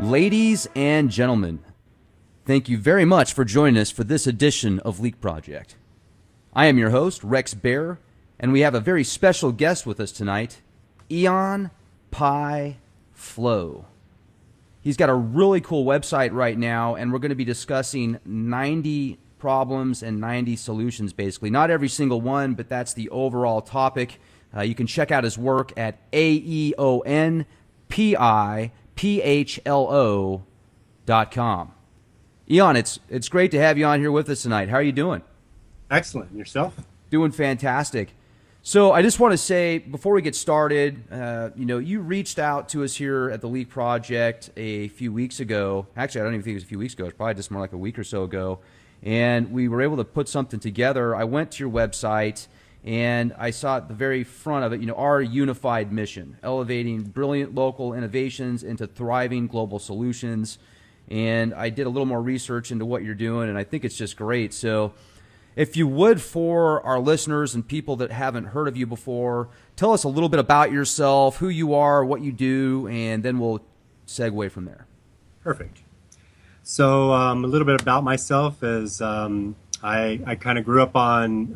Ladies and gentlemen, thank you very much for joining us for this edition of Leak Project. I am your host, Rex Bear, and we have a very special guest with us tonight, Aeon Phlo. He's got a really cool website right now, and we're going to be discussing 90 problems and 90 solutions, basically. Not every single one, but that's the overall topic. You can check out his work at aeonpihlo.com. Aeon, it's great to have you on here with us tonight. How are you doing? Excellent. And yourself? Doing fantastic. So I just want to say, before we get started, you reached out to us here at the Leak Project a few weeks ago. Actually, I don't even think it was a few weeks ago. It's probably just more like a week or so ago. And we were able to put something together. I went to your website, and I saw at the very front of it, our unified mission, elevating brilliant local innovations into thriving global solutions. And I did a little more research into what you're doing, and I think it's just great. So if you would, for our listeners and people that haven't heard of you before, tell us a little bit about yourself, who you are, what you do, and then we'll segue from there. Perfect. So a little bit about myself is I kind of grew up on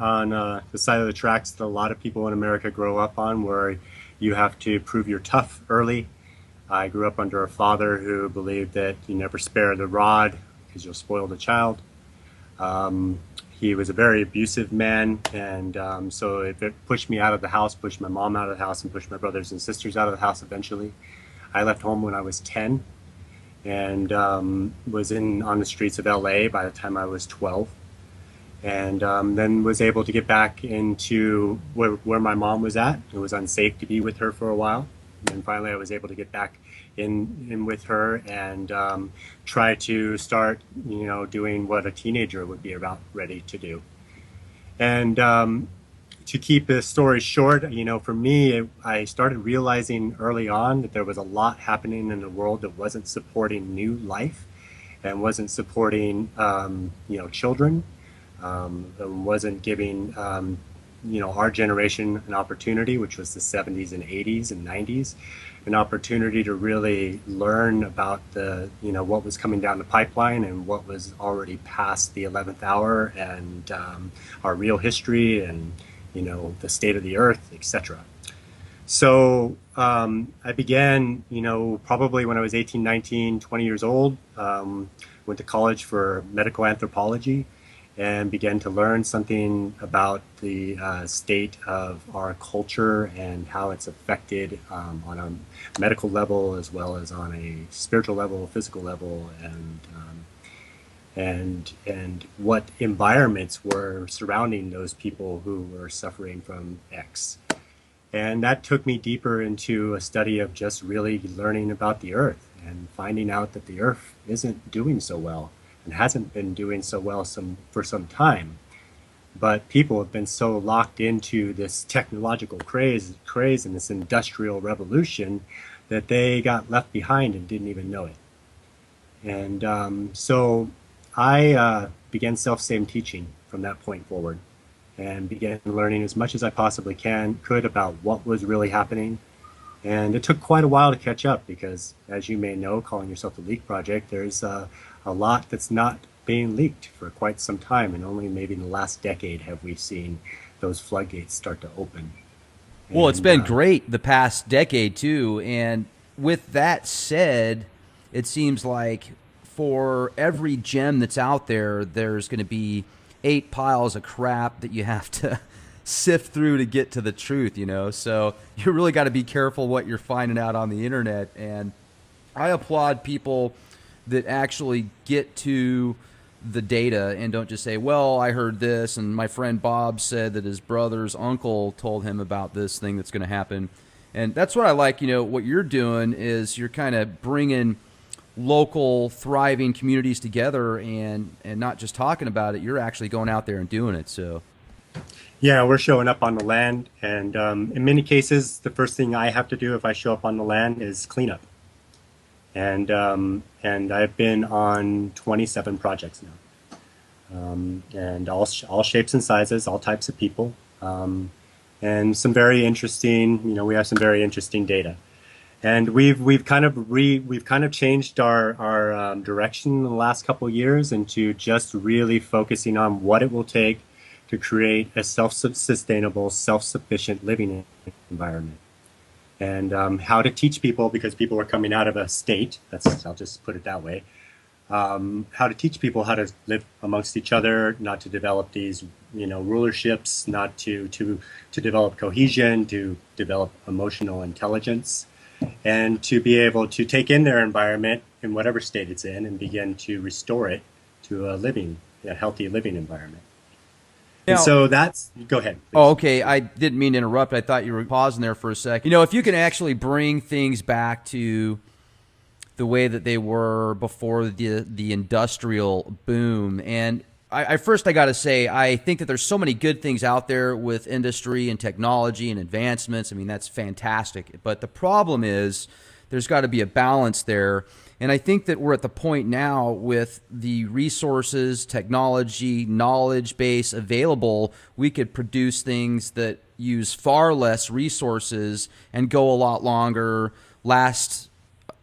the side of the tracks that a lot of people in America grow up on, where you have to prove you're tough early. I grew up under a father who believed that you never spare the rod because you'll spoil the child. He was a very abusive man, and so it pushed me out of the house, pushed my mom out of the house, and pushed my brothers and sisters out of the house eventually. I left home when I was 10 and was on the streets of LA by the time I was 12. And then was able to get back into where my mom was at. It was unsafe to be with her for a while. And then finally I was able to get back in with her and try to start, doing what a teenager would be about ready to do. And to keep the story short, for me, I started realizing early on that there was a lot happening in the world that wasn't supporting new life and wasn't supporting, children, wasn't giving, our generation an opportunity, which was the 70s and 80s and 90s, an opportunity to really learn about what was coming down the pipeline and what was already past the 11th hour and our real history and, the state of the earth, etc. So I began, probably when I was 18, 19, 20 years old, went to college for medical anthropology and began to learn something about the state of our culture and how it's affected on a medical level as well as on a spiritual level, physical level, and what environments were surrounding those people who were suffering from X. And that took me deeper into a study of just really learning about the earth and finding out that the earth isn't doing so well and hasn't been doing so well for some time. But people have been so locked into this technological craze and this industrial revolution that they got left behind and didn't even know it. And so I began self-same teaching from that point forward and began learning as much as I possibly could about what was really happening. And it took quite a while to catch up because, as you may know, calling yourself the Leak Project, there's a lot that's not being leaked for quite some time, and only maybe in the last decade have we seen those floodgates start to open. Well, it's been great the past decade too, and with that said, it seems like for every gem that's out there, there's going to be 8 piles of crap that you have to sift through to get to the truth, so you really got to be careful what you're finding out on the internet. And I applaud people that actually get to the data and don't just say, well, I heard this and my friend Bob said that his brother's uncle told him about this thing that's going to happen. And that's what I like. What you're doing is you're kind of bringing local thriving communities together and not just talking about it. You're actually going out there and doing it. So yeah, we're showing up on the land, and in many cases the first thing I have to do if I show up on the land is clean up. And I've been on 27 projects now, and all shapes and sizes, all types of people, and some very interesting, we have some very interesting data. And we've kind of changed our direction in the last couple of years into just really focusing on what it will take to create a self-sustainable, self-sufficient living environment, and how to teach people, because people are coming out of a state. I'll just put it that way. How to teach people how to live amongst each other, not to develop these, rulerships, not to develop cohesion, to develop emotional intelligence, and to be able to take in their environment in whatever state it's in and begin to restore it to a healthy living environment. And Now, so go ahead, oh, please. okay. I didn't mean to interrupt. I thought you were pausing there for a sec. If you can actually bring things back to the way that they were before the industrial boom, and I got to say, I think that there's so many good things out there with industry and technology and advancements. I mean, that's fantastic. But the problem is there's got to be a balance there. And I think that we're at the point now with the resources, technology, knowledge base available, we could produce things that use far less resources and go a lot longer, last,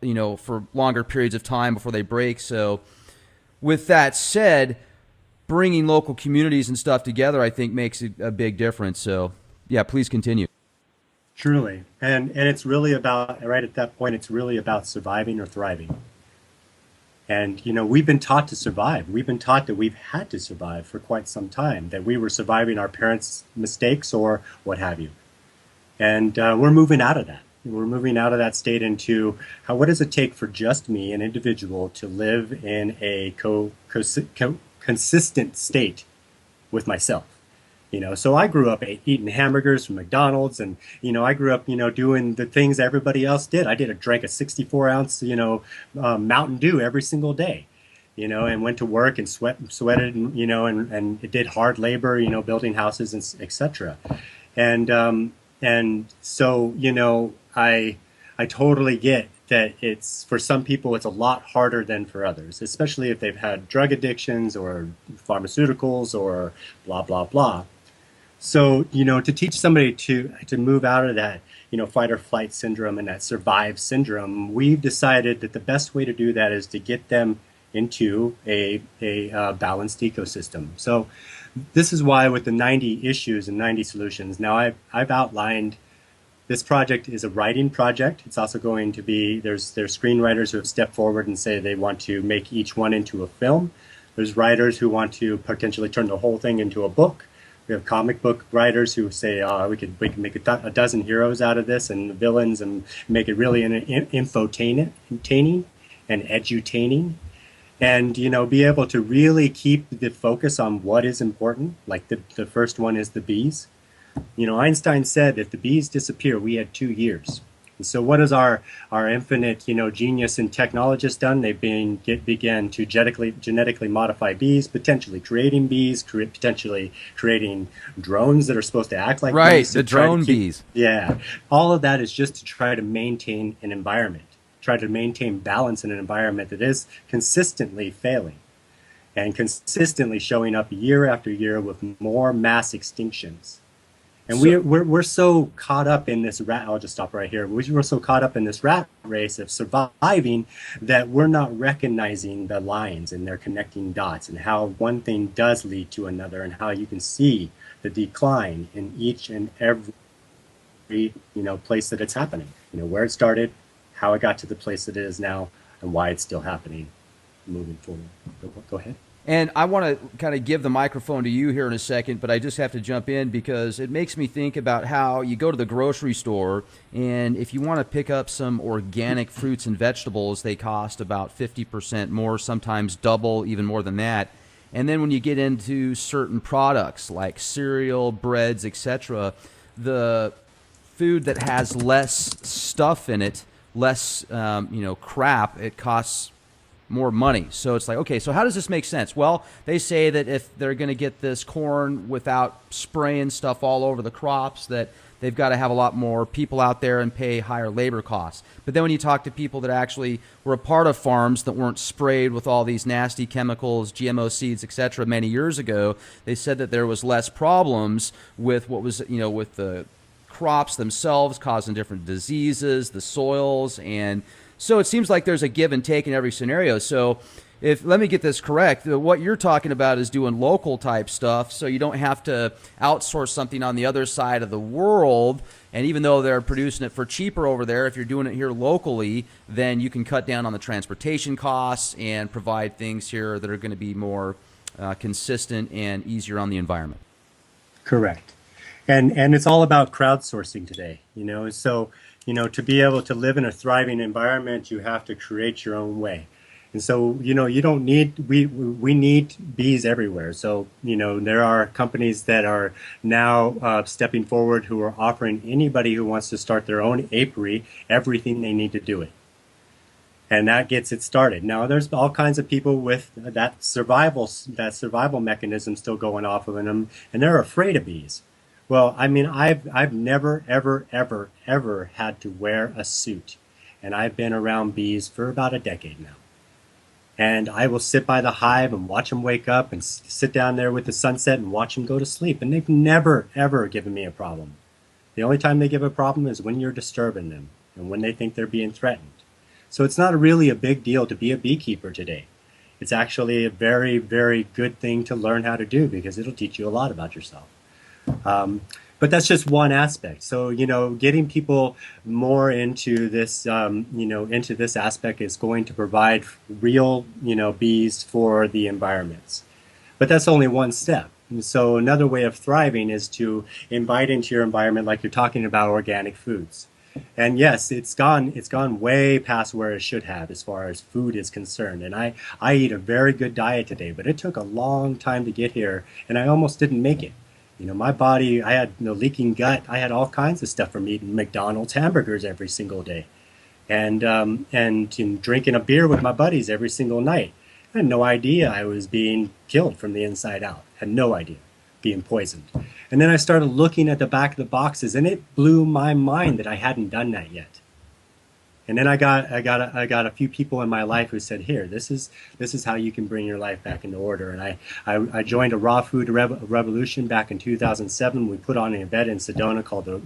for longer periods of time before they break. So with that said, bringing local communities and stuff together, I think, makes a big difference. So yeah, please continue. Truly. And it's really about, right at that point, it's really about surviving or thriving. And, we've been taught to survive. We've been taught that we've had to survive for quite some time, that we were surviving our parents' mistakes or what have you. And we're moving out of that. We're moving out of that state into what does it take for just me, an individual, to live in a consistent state with myself. So I grew up eating hamburgers from McDonald's, and I grew up doing the things everybody else did. Drank a 64-ounce Mountain Dew every single day, and went to work and sweated, and it did hard labor, building houses and etc. And so I totally get that it's, for some people, it's a lot harder than for others, especially if they've had drug addictions or pharmaceuticals or blah blah blah. So, to teach somebody to move out of that, fight or flight syndrome and that survive syndrome, we've decided that the best way to do that is to get them into a balanced ecosystem. So this is why with the 90 issues and 90 solutions, now I've outlined, this project is a writing project. It's also going to be, there's screenwriters who have stepped forward and say they want to make each one into a film. There's writers who want to potentially turn the whole thing into a book. We have comic book writers who say we could make a dozen heroes out of this and villains and make it really infotaining and edutaining, and be able to really keep the focus on what is important. Like the first one is the bees. Einstein said if the bees disappear, we had 2 years. And so what has our infinite, genius and technologists done? They've began to genetically modify bees, potentially creating bees, potentially creating drones that are supposed to act like Right, bees. the drone bees. Yeah. All of that is just to try to maintain an environment, try to maintain balance in an environment that is consistently failing and consistently showing up year after year with more mass extinctions. And we're so caught up in this rat. I'll just stop right here. We're so caught up in this rat race of surviving that we're not recognizing the lines and their connecting dots and how one thing does lead to another and how you can see the decline in each and every place that it's happening. Where it started, how it got to the place that it is now, and why it's still happening moving forward. Go ahead. And I want to kind of give the microphone to you here in a second, but I just have to jump in because it makes me think about how you go to the grocery store, and if you want to pick up some organic fruits and vegetables, they cost about 50% more, sometimes double, even more than that. And then when you get into certain products like cereal, breads, etc., the food that has less stuff in it, less crap, it costs more money. So it's like, okay, so how does this make sense? Well, they say that if they're going to get this corn without spraying stuff all over the crops, that they've got to have a lot more people out there and pay higher labor costs. But then when you talk to people that actually were a part of farms that weren't sprayed with all these nasty chemicals, GMO seeds, etc., many years ago, they said that there was less problems with what was, with the crops themselves, causing different diseases, the soils, and so it seems like there's a give and take in every scenario. So if let me get this correct, what you're talking about is doing local type stuff, so you don't have to outsource something on the other side of the world. And even though they're producing it for cheaper over there, if you're doing it here locally, then you can cut down on the transportation costs and provide things here that are going to be more consistent and easier on the environment. Correct. And it's all about crowdsourcing today, So, to be able to live in a thriving environment, you have to create your own way. And so, you don't need, we need bees everywhere. So, there are companies that are now stepping forward who are offering anybody who wants to start their own apiary everything they need to do it. And that gets it started. Now, there's all kinds of people with that survival mechanism still going off of them, and they're afraid of bees. Well, I mean, I've never, ever, ever, ever had to wear a suit. And I've been around bees for about a decade now. And I will sit by the hive and watch them wake up and sit down there with the sunset and watch them go to sleep. And they've never, ever given me a problem. The only time they give a problem is when you're disturbing them and when they think they're being threatened. So it's not really a big deal to be a beekeeper today. It's actually a very, very good thing to learn how to do because it'll teach you a lot about yourself. But that's just one aspect. So, getting people more into this, into this aspect is going to provide real, bees for the environments. But that's only one step. And so another way of thriving is to invite into your environment, like you're talking about, organic foods. And yes, it's gone way past where it should have as far as food is concerned. And I eat a very good diet today, but it took a long time to get here, and I almost didn't make it. My body, I had leaking gut. I had all kinds of stuff from eating McDonald's hamburgers every single day, and drinking a beer with my buddies every single night. I had no idea I was being killed from the inside out. Had no idea, being poisoned. And then I started looking at the back of the boxes, and it blew my mind that I hadn't done that yet. And then I got a few people in my life who said, "Here, this is how you can bring your life back into order." And I joined a raw food revolution back in 2007. We put on an event in Sedona called the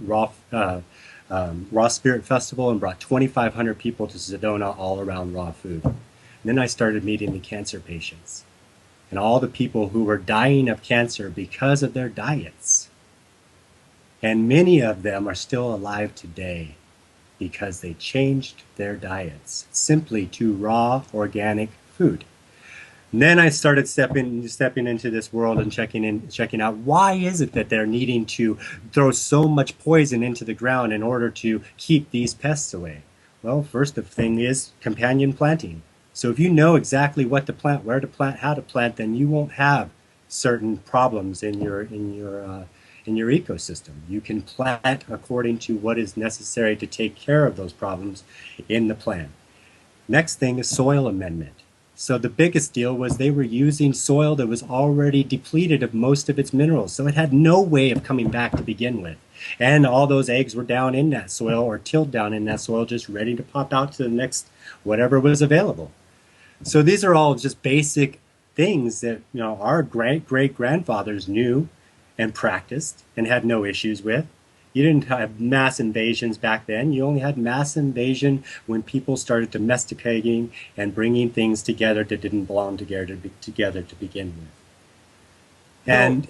Raw Spirit Festival and brought 2,500 people to Sedona all around raw food. And then I started meeting the cancer patients and all the people who were dying of cancer because of their diets. And many of them are still alive today, because they changed their diets simply to raw organic food. And then I started stepping into this world and checking out why is it that they're needing to throw so much poison into the ground in order to keep these pests away. Well, first thing is companion planting. So if you know exactly what to plant, where to plant, how to plant, then you won't have certain problems in your ecosystem. You can plant according to what is necessary to take care of those problems in the plan. Next thing is soil amendment. So the biggest deal was they were using soil that was already depleted of most of its minerals. So it had no way of coming back to begin with. And all those eggs were down in that soil or tilled down in that soil, just ready to pop out to the next whatever was available. So these are all just basic things that our great-great-grandfathers knew and practiced and had no issues with. You didn't have mass invasions back then. You only had mass invasion when people started domesticating and bringing things together that didn't belong together to begin with. And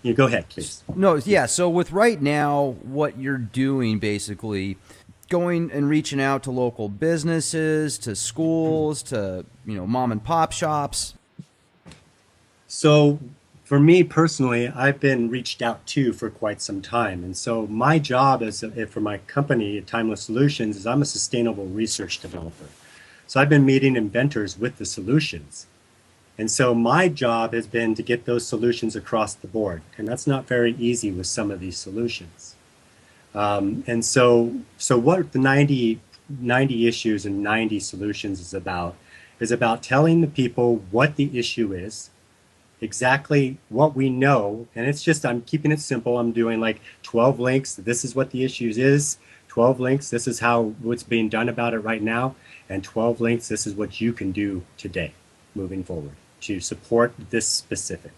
you go ahead, please. No, yeah. So with right now, what you're doing basically, going and reaching out to local businesses, to schools, to mom and pop shops. So for me personally, I've been reached out to for quite some time. And so my job for my company, Timeless Solutions, is I'm a sustainable research developer. So I've been meeting inventors with the solutions. And so my job has been to get those solutions across the board. And that's not very easy with some of these solutions. And so what the 90 issues and 90 solutions is about telling the people what the issue is, exactly what we know, and it's just, I'm keeping it simple. I'm doing like 12 links. This is what the issues is. 12 links. This is what's being done about it right now. And 12 links. This is what you can do today, moving forward, to support this specific.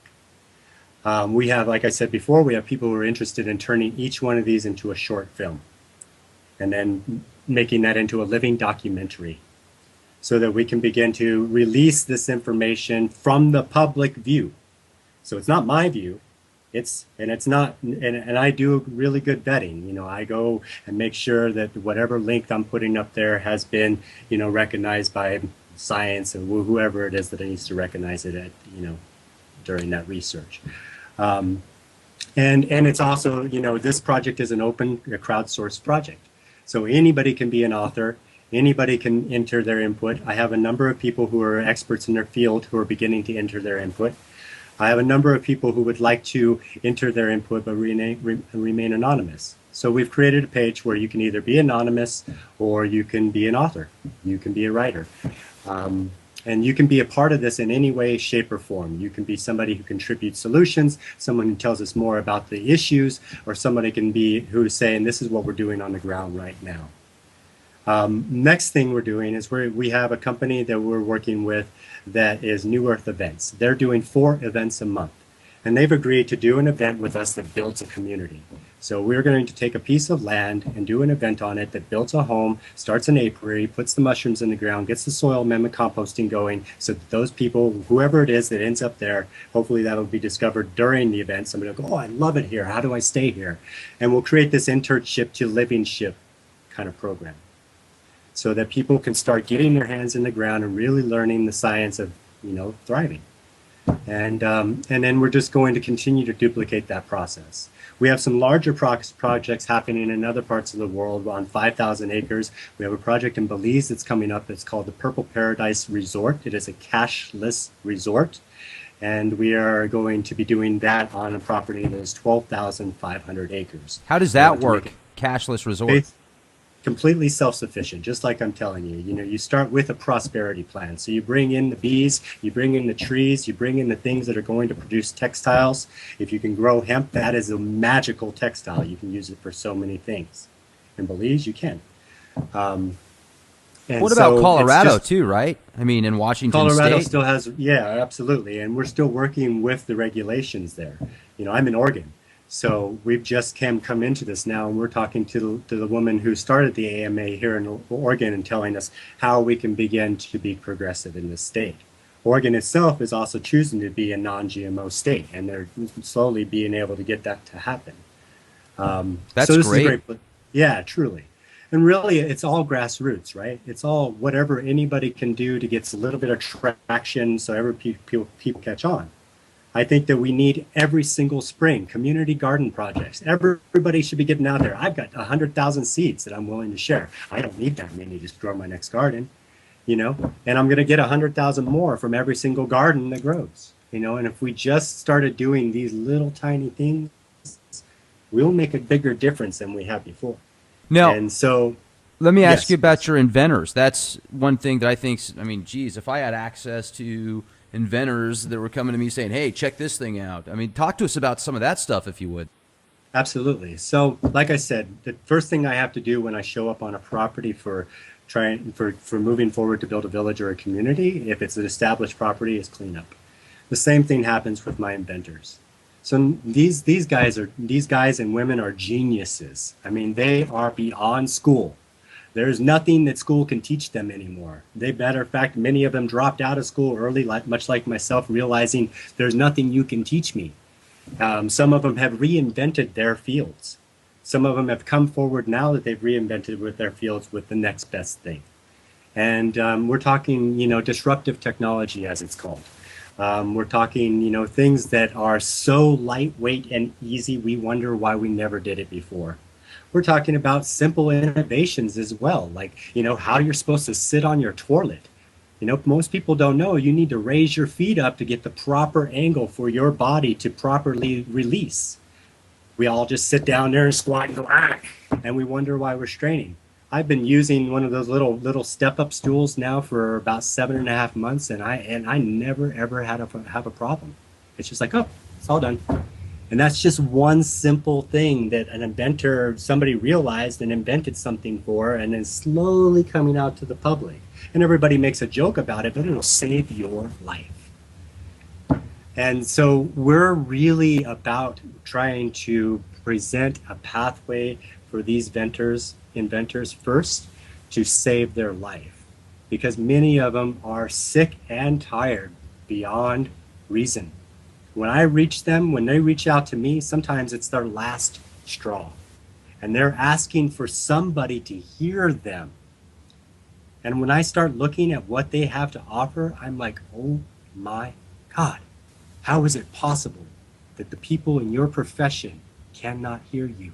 We have, like I said before, we have people who are interested in turning each one of these into a short film and then making that into a living documentary so that we can begin to release this information from the public view. So it's not my view. It's not, and I do really good vetting. I go and make sure that whatever link I'm putting up there has been, recognized by science and whoever it is that needs to recognize it during that research. And it's also, this project is an open, crowdsourced project. So anybody can be an author. Anybody can enter their input. I have a number of people who are experts in their field who are beginning to enter their input. I have a number of people who would like to enter their input but remain anonymous. So we've created a page where you can either be anonymous or you can be an author. You can be a writer. And you can be a part of this in any way, shape, or form. You can be somebody who contributes solutions, someone who tells us more about the issues, or somebody can be who's saying, this is what we're doing on the ground right now. Next thing we're doing is we have a company that we're working with that is New Earth Events. They're doing 4 events a month. And they've agreed to do an event with us that builds a community. So we're going to take a piece of land and do an event on it that builds a home, starts an apiary, puts the mushrooms in the ground, gets the soil amendment composting going, so that those people, whoever it is that ends up there, hopefully that'll be discovered during the event. Somebody will go, oh, I love it here. How do I stay here? And we'll create this internship to living ship kind of program so that people can start getting their hands in the ground and really learning the science of, thriving. And then we're just going to continue to duplicate that process. We have some larger projects happening in other parts of the world on 5,000 acres. We have a project in Belize that's coming up that's called the Purple Paradise Resort. It is a cashless resort. And we are going to be doing that on a property that is 12,500 acres. How does that work? Cashless resort? It's completely self-sufficient, just like I'm telling you. You start with a prosperity plan. So you bring in the bees, you bring in the trees, you bring in the things that are going to produce textiles. If you can grow hemp, that is a magical textile. You can use it for so many things. In Belize, you can. What about Colorado too, right? I mean, in Washington Colorado State? still has, yeah, absolutely. And we're still working with the regulations there. I'm in Oregon. So we've just come into this now, and we're talking to the woman who started the AMA here in Oregon and telling us how we can begin to be progressive in this state. Oregon itself is also choosing to be a non-GMO state, and they're slowly being able to get that to happen. That's so this great. Is great. Yeah, truly. And really, it's all grassroots, right? It's all whatever anybody can do to get a little bit of traction so people catch on. I think that we need every single spring community garden projects. Everybody should be getting out there. I've got 100,000 seeds that I'm willing to share. I don't need that many to grow my next garden, and I'm going to get 100,000 more from every single garden that grows, and if we just started doing these little tiny things, we'll make a bigger difference than we have before. Now, and so let me ask you about your inventors. That's one thing that I think, geez, if I had access to inventors that were coming to me saying, hey, check this thing out. Talk to us about some of that stuff, if you would. Absolutely. So like I said, the first thing I have to do when I show up on a property for moving forward to build a village or a community, if it's an established property, is clean up. The same thing happens with my inventors. So these guys and women are geniuses. They are beyond school. There's nothing that school can teach them anymore. Matter of fact, many of them dropped out of school early, much like myself, realizing there's nothing you can teach me. Some of them have reinvented their fields. Some of them have come forward now that they've reinvented with their fields with the next best thing. And we're talking, disruptive technology, as it's called. We're talking, things that are so lightweight and easy, we wonder why we never did it before. We're talking about simple innovations as well, like, how you're supposed to sit on your toilet. Most people don't know you need to raise your feet up to get the proper angle for your body to properly release. We all just sit down there and squat and go, and we wonder why we're straining. I've been using one of those little step-up stools now for about 7.5 months, and I never ever have a problem. It's just like, oh, it's all done. And that's just one simple thing that an inventor, somebody realized and invented something for, and then slowly coming out to the public. And everybody makes a joke about it, but it'll save your life. And so we're really about trying to present a pathway for these inventors first to save their life. Because many of them are sick and tired beyond reason. When I reach them, when they reach out to me, sometimes it's their last straw. And they're asking for somebody to hear them. And when I start looking at what they have to offer, I'm like, oh my God, how is it possible that the people in your profession cannot hear you?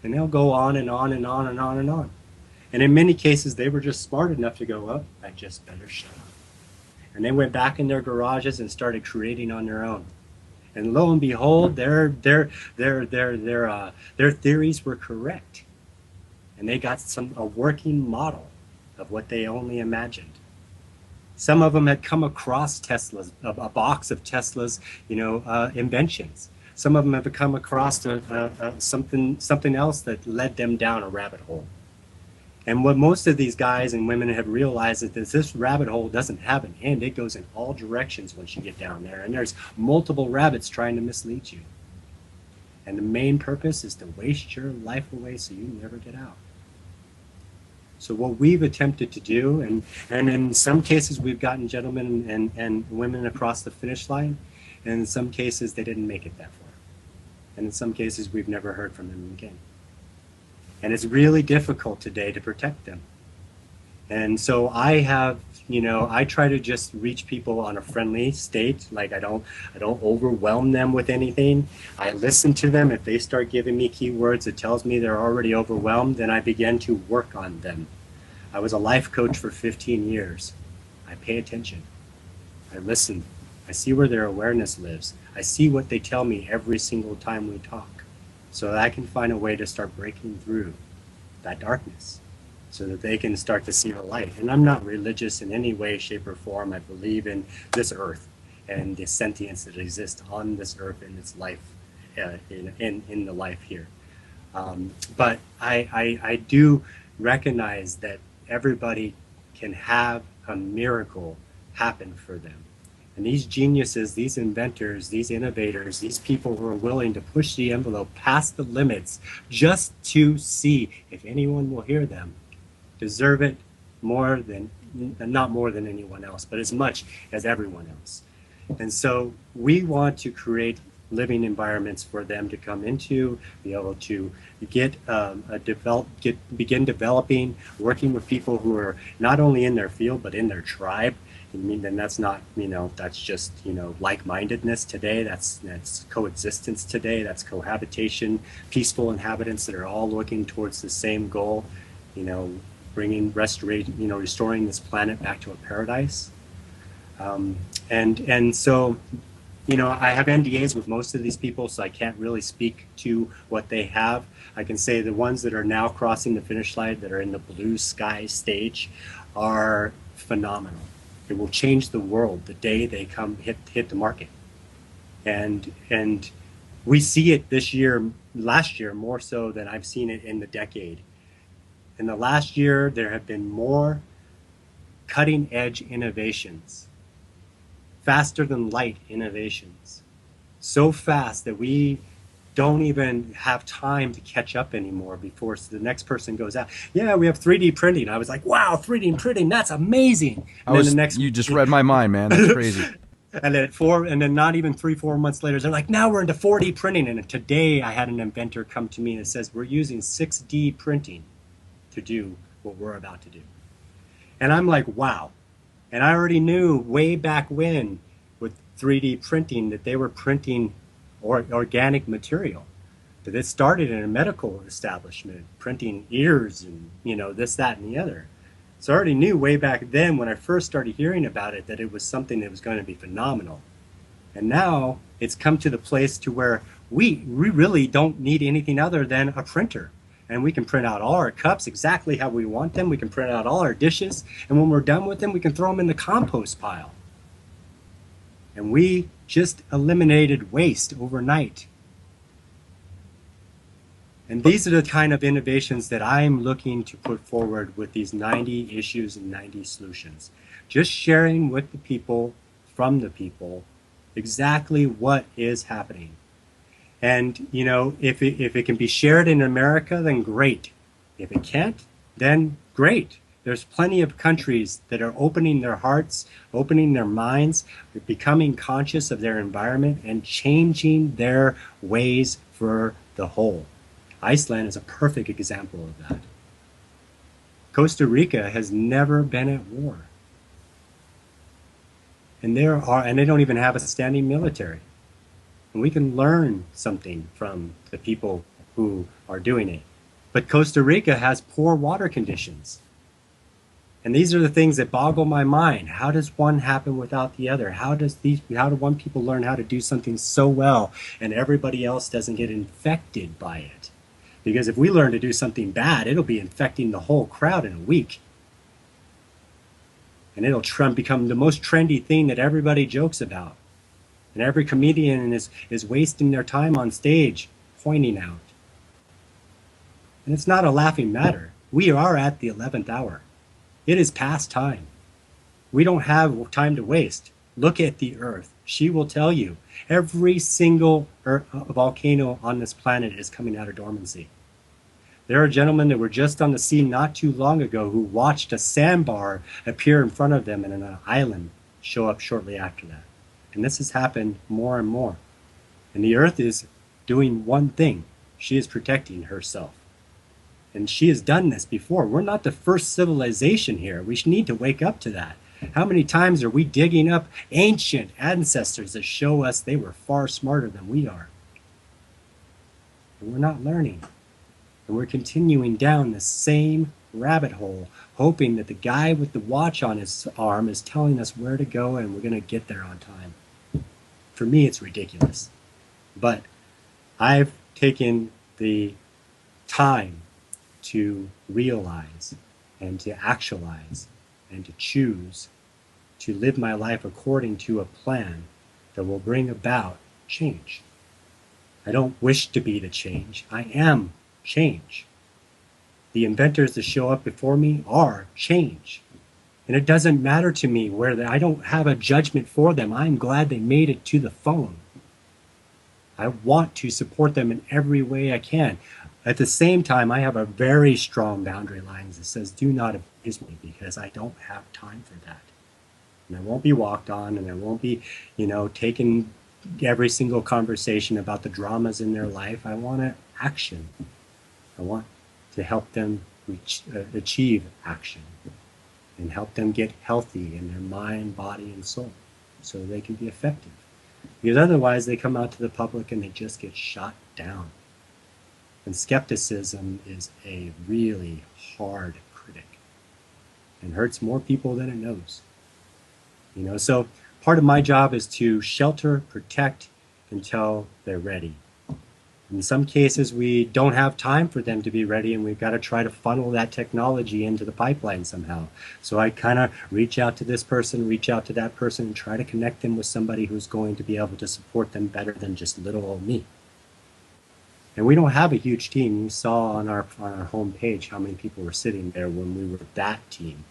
And they'll go on and on and on and on and on. And in many cases, they were just smart enough to go, oh, I just better shut up. And they went back in their garages and started creating on their own. And lo and behold, their theories were correct. And they got a working model of what they only imagined. Some of them had come across Tesla's, a box of Tesla's, inventions. Some of them have come across something else that led them down a rabbit hole. And what most of these guys and women have realized is that this rabbit hole doesn't have an end. It goes in all directions once you get down there. And there's multiple rabbits trying to mislead you. And the main purpose is to waste your life away so you never get out. So what we've attempted to do, and in some cases we've gotten gentlemen and women across the finish line, and in some cases they didn't make it that far. And in some cases we've never heard from them again. And it's really difficult today to protect them. And so I try to just reach people on a friendly state. Like I don't overwhelm them with anything. I listen to them. If they start giving me keywords that tells me they're already overwhelmed, then I begin to work on them. I was a life coach for 15 years. I pay attention. I listen. I see where their awareness lives. I see what they tell me every single time we talk, so that I can find a way to start breaking through that darkness so that they can start to see the light. And I'm not religious in any way, shape, or form. I believe in this earth and the sentience that exists on this earth in its life, in the life here. But I do recognize that everybody can have a miracle happen for them. And these geniuses, these inventors, these innovators, these people who are willing to push the envelope past the limits just to see if anyone will hear them, deserve it not more than anyone else, but as much as everyone else. And so we want to create living environments for them to come into, be able to begin developing, working with people who are not only in their field, but in their tribe. And that's not, that's just, like-mindedness today. That's coexistence today. That's cohabitation, peaceful inhabitants that are all looking towards the same goal, restoring this planet back to a paradise. And so, I have NDAs with most of these people, so I can't really speak to what they have. I can say the ones that are now crossing the finish line, that are in the blue sky stage, are phenomenal. It will change the world the day they come hit the market. And we see it last year, more so than I've seen it in the decade. In the last year, there have been more cutting edge innovations, faster than light innovations, so fast that we don't even have time to catch up anymore before the next person goes out. Yeah, we have 3D printing. I was like, wow, 3D printing, that's amazing. You just read my mind, man. That's crazy. And then not even 3-4 months later, they're like, now we're into 4D printing. And today I had an inventor come to me and says, we're using 6D printing to do what we're about to do. And I'm like, wow. And I already knew way back when with 3D printing that they were printing organic material. That it started in a medical establishment, printing ears and, this, that, and the other. So I already knew way back then when I first started hearing about it that it was something that was going to be phenomenal. And now it's come to the place to where we really don't need anything other than a printer. And we can print out all our cups exactly how we want them. We can print out all our dishes. And when we're done with them, we can throw them in the compost pile. And we just eliminated waste overnight. And these are the kind of innovations that I'm looking to put forward with these 90 issues and 90 solutions. Just sharing with the people, from the people, exactly what is happening. And, if it can be shared in America, then great. If it can't, then great. There's plenty of countries that are opening their hearts, opening their minds, becoming conscious of their environment, and changing their ways for the whole. Iceland is a perfect example of that. Costa Rica has never been at war. And they don't even have a standing military. And we can learn something from the people who are doing it. But Costa Rica has poor water conditions. And these are the things that boggle my mind. How does one happen without the other? How do one people learn how to do something so well and everybody else doesn't get infected by it? Because if we learn to do something bad, it'll be infecting the whole crowd in a week. And it'll become the most trendy thing that everybody jokes about. And every comedian is wasting their time on stage pointing out. And it's not a laughing matter. We are at the 11th hour. It is past time. We don't have time to waste. Look at the Earth. She will tell you every single volcano on this planet is coming out of dormancy. There are gentlemen that were just on the scene not too long ago who watched a sandbar appear in front of them and an island show up shortly after that. And this has happened more and more. And the Earth is doing one thing. She is protecting herself. And she has done this before. We're not the first civilization here. We need to wake up to that. How many times are we digging up ancient ancestors that show us they were far smarter than we are? And we're not learning. And we're continuing down the same rabbit hole, hoping that the guy with the watch on his arm is telling us where to go and we're going to get there on time. For me, it's ridiculous. But I've taken the time to realize and to actualize and to choose to live my life according to a plan that will bring about change. I don't wish to be the change. I am change. The inventors that show up before me are change. And it doesn't matter to me I don't have a judgment for them. I'm glad they made it to the phone. I want to support them in every way I can. At the same time, I have a very strong boundary lines that says, do not abuse me because I don't have time for that. And I won't be walked on and I won't be, taking every single conversation about the dramas in their life. I want action. I want to help them achieve action and help them get healthy in their mind, body, and soul so they can be effective. Because otherwise they come out to the public and they just get shot down. And skepticism is a really hard critic and hurts more people than it knows. So part of my job is to shelter, protect until they're ready. In some cases, we don't have time for them to be ready, and we've got to try to funnel that technology into the pipeline somehow. So I kind of reach out to this person, reach out to that person, and try to connect them with somebody who's going to be able to support them better than just little old me. And we don't have a huge team. You saw on our homepage how many people were sitting there when we were that team.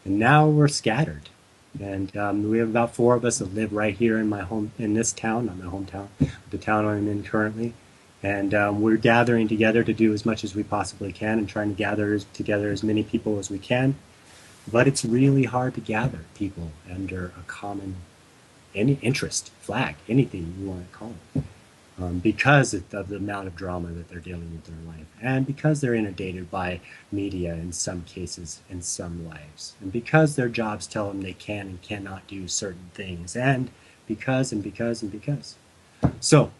And now we're scattered. And we have about 4 of us that live right here in this town, not my hometown, the town I'm in currently. And we're gathering together to do as much as we possibly can and trying to gather together as many people as we can. But it's really hard to gather people under a common interest, flag, anything you want to call it. Because of the amount of drama that they're dealing with in their life, and because they're inundated by media in some cases in some lives, and because their jobs tell them they can and cannot do certain things, and because. So,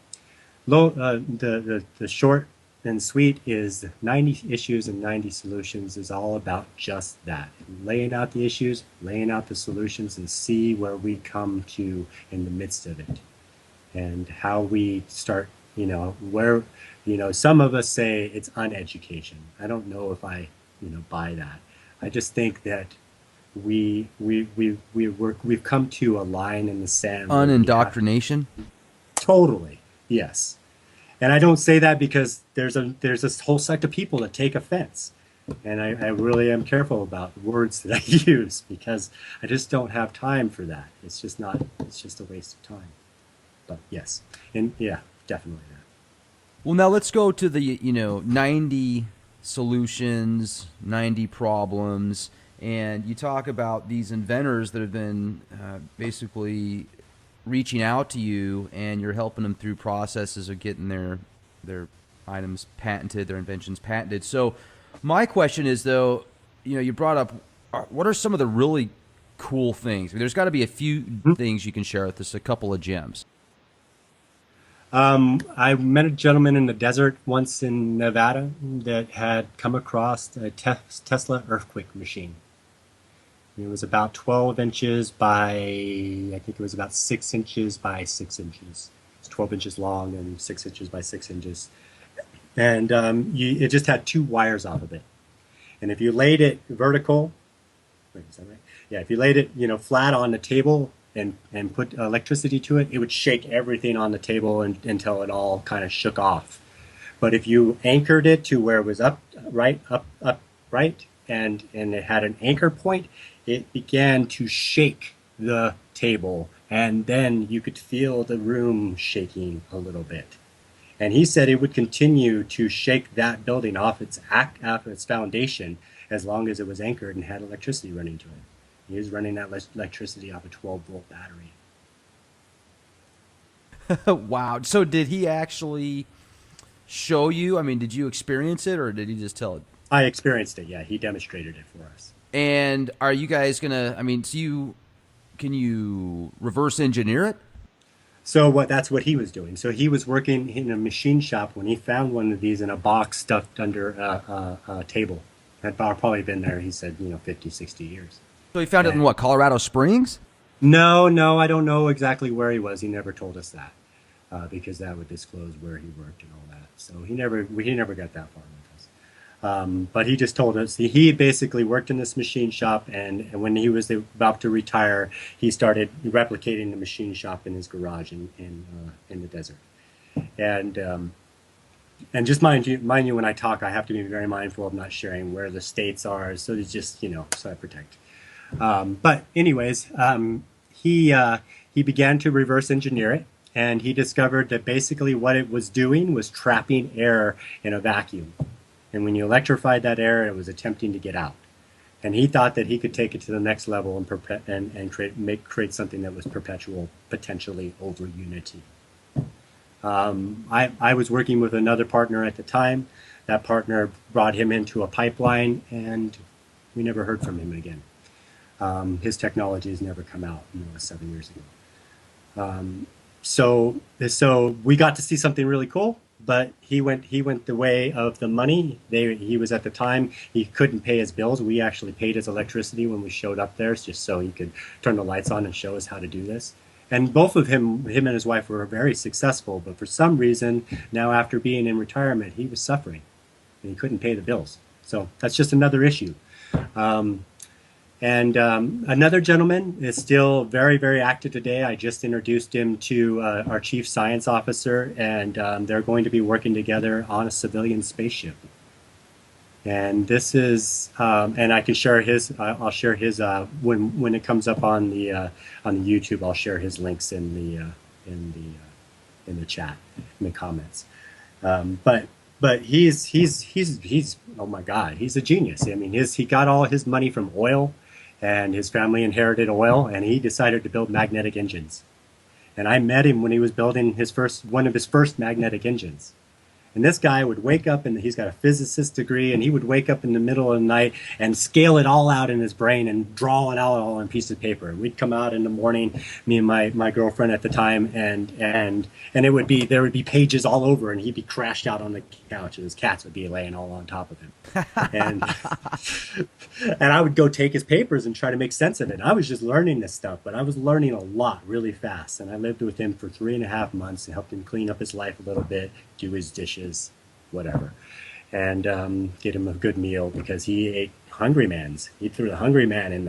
the short and sweet is 90 issues and 90 solutions is all about just that. Laying out the issues, laying out the solutions, and see where we come to in the midst of it. And how we start, where, some of us say it's uneducation. I don't know if I, buy that. I just think that we've come to a line in the sand. Unindoctrination? Totally, yes. And I don't say that because there's this whole sect of people that take offense. And I really am careful about words that I use because I just don't have time for that. It's just a waste of time. But yes, and yeah, definitely that. Well, now let's go to the 90 solutions, 90 problems, and you talk about these inventors that have been basically reaching out to you, and you're helping them through processes of getting their items patented, their inventions patented. So, my question is though, you brought up what are some of the really cool things? I mean, there's got to be a few things you can share with us, a couple of gems. I met a gentleman in the desert once in Nevada that had come across a Tesla earthquake machine. It was about 12 inches by, I think it was about 6 inches by 6 inches. It's 12 inches long and 6 inches by 6 inches. And it just had two wires off of it. And if you laid it vertical, wait, is that right? Yeah, if you laid it, flat on the table and put electricity to it, it would shake everything on the table until it all kind of shook off. But if you anchored it to where it was up, right, up, right, and it had an anchor point, it began to shake the table, and then you could feel the room shaking a little bit. And he said it would continue to shake that building off its foundation as long as it was anchored and had electricity running to it. He was running that electricity off a 12-volt battery. Wow. So did he actually show you? I mean, did you experience it or did he just tell it? I experienced it. Yeah, he demonstrated it for us. And are you guys gonna? I mean, can you reverse engineer it? So that's what he was doing. So he was working in a machine shop when he found one of these in a box stuffed under a table. Had probably been there, he said, 50, 60 years. So he found it in what, Colorado Springs? No, I don't know exactly where he was. He never told us that because that would disclose where he worked and all that. So he never got that far with us. But he just told us he basically worked in this machine shop, and when he was about to retire, he started replicating the machine shop in his garage in the desert. And just mind you, when I talk, I have to be very mindful of not sharing where the states are, so to just so I protect. But anyways, he began to reverse engineer it, and he discovered that basically what it was doing was trapping air in a vacuum. And when you electrified that air, it was attempting to get out. And he thought that he could take it to the next level and create something that was perpetual, potentially over unity. I was working with another partner at the time. That partner brought him into a pipeline, and we never heard from him again. His technology has never come out. It was 7 years ago. So we got to see something really cool. But he went the way of the money. He was at the time, he couldn't pay his bills. We actually paid his electricity when we showed up there, just so he could turn the lights on and show us how to do this. And both of him and his wife were very successful. But for some reason, now after being in retirement, he was suffering and he couldn't pay the bills. So that's just another issue. Another gentleman is still very, very active today. I just introduced him to our chief science officer, and they're going to be working together on a civilian spaceship. And this is, and I can share his. I'll share his when it comes up on the YouTube. I'll share his links in the chat, in the comments. But he's oh my God, he's a genius. I mean, he got all his money from oil. And his family inherited oil, and he decided to build magnetic engines. And I met him when he was building one of his first magnetic engines. And this guy would wake up, and he's got a physicist degree, and he would wake up in the middle of the night and scale it all out in his brain and draw it out all on a piece of paper. And we'd come out in the morning, me and my girlfriend at the time, and there would be pages all over, and he'd be crashed out on the couch, and his cats would be laying all on top of him. And and I would go take his papers and try to make sense of it. And I was just learning this stuff, but I was learning a lot really fast. And I lived with him for 3.5 months and helped him clean up his life a little bit, do his dishes, whatever, and get him a good meal because he ate Hungry Man's. He threw the Hungry Man in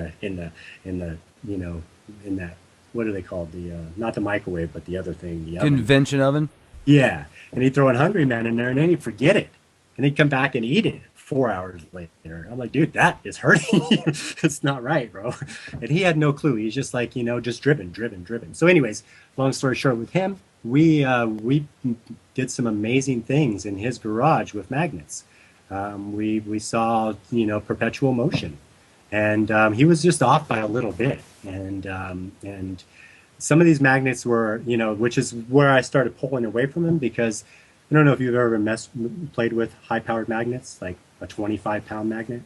that, what are they called? The not the microwave, but the other thing, the oven. Convention oven. Yeah, and he'd throw a Hungry Man in there, and then he'd forget it. and he'd come back and eat it 4 hours later. I'm like, dude, that is hurting you. It's not right, bro. And he had no clue. He's just like, just driven. So, anyways, long story short, with him, we did some amazing things in his garage with magnets. We saw perpetual motion, and he was just off by a little bit, and some of these magnets were, which is where I started pulling away from him, because I don't know if you've ever played with high-powered magnets, like a 25-pound magnet.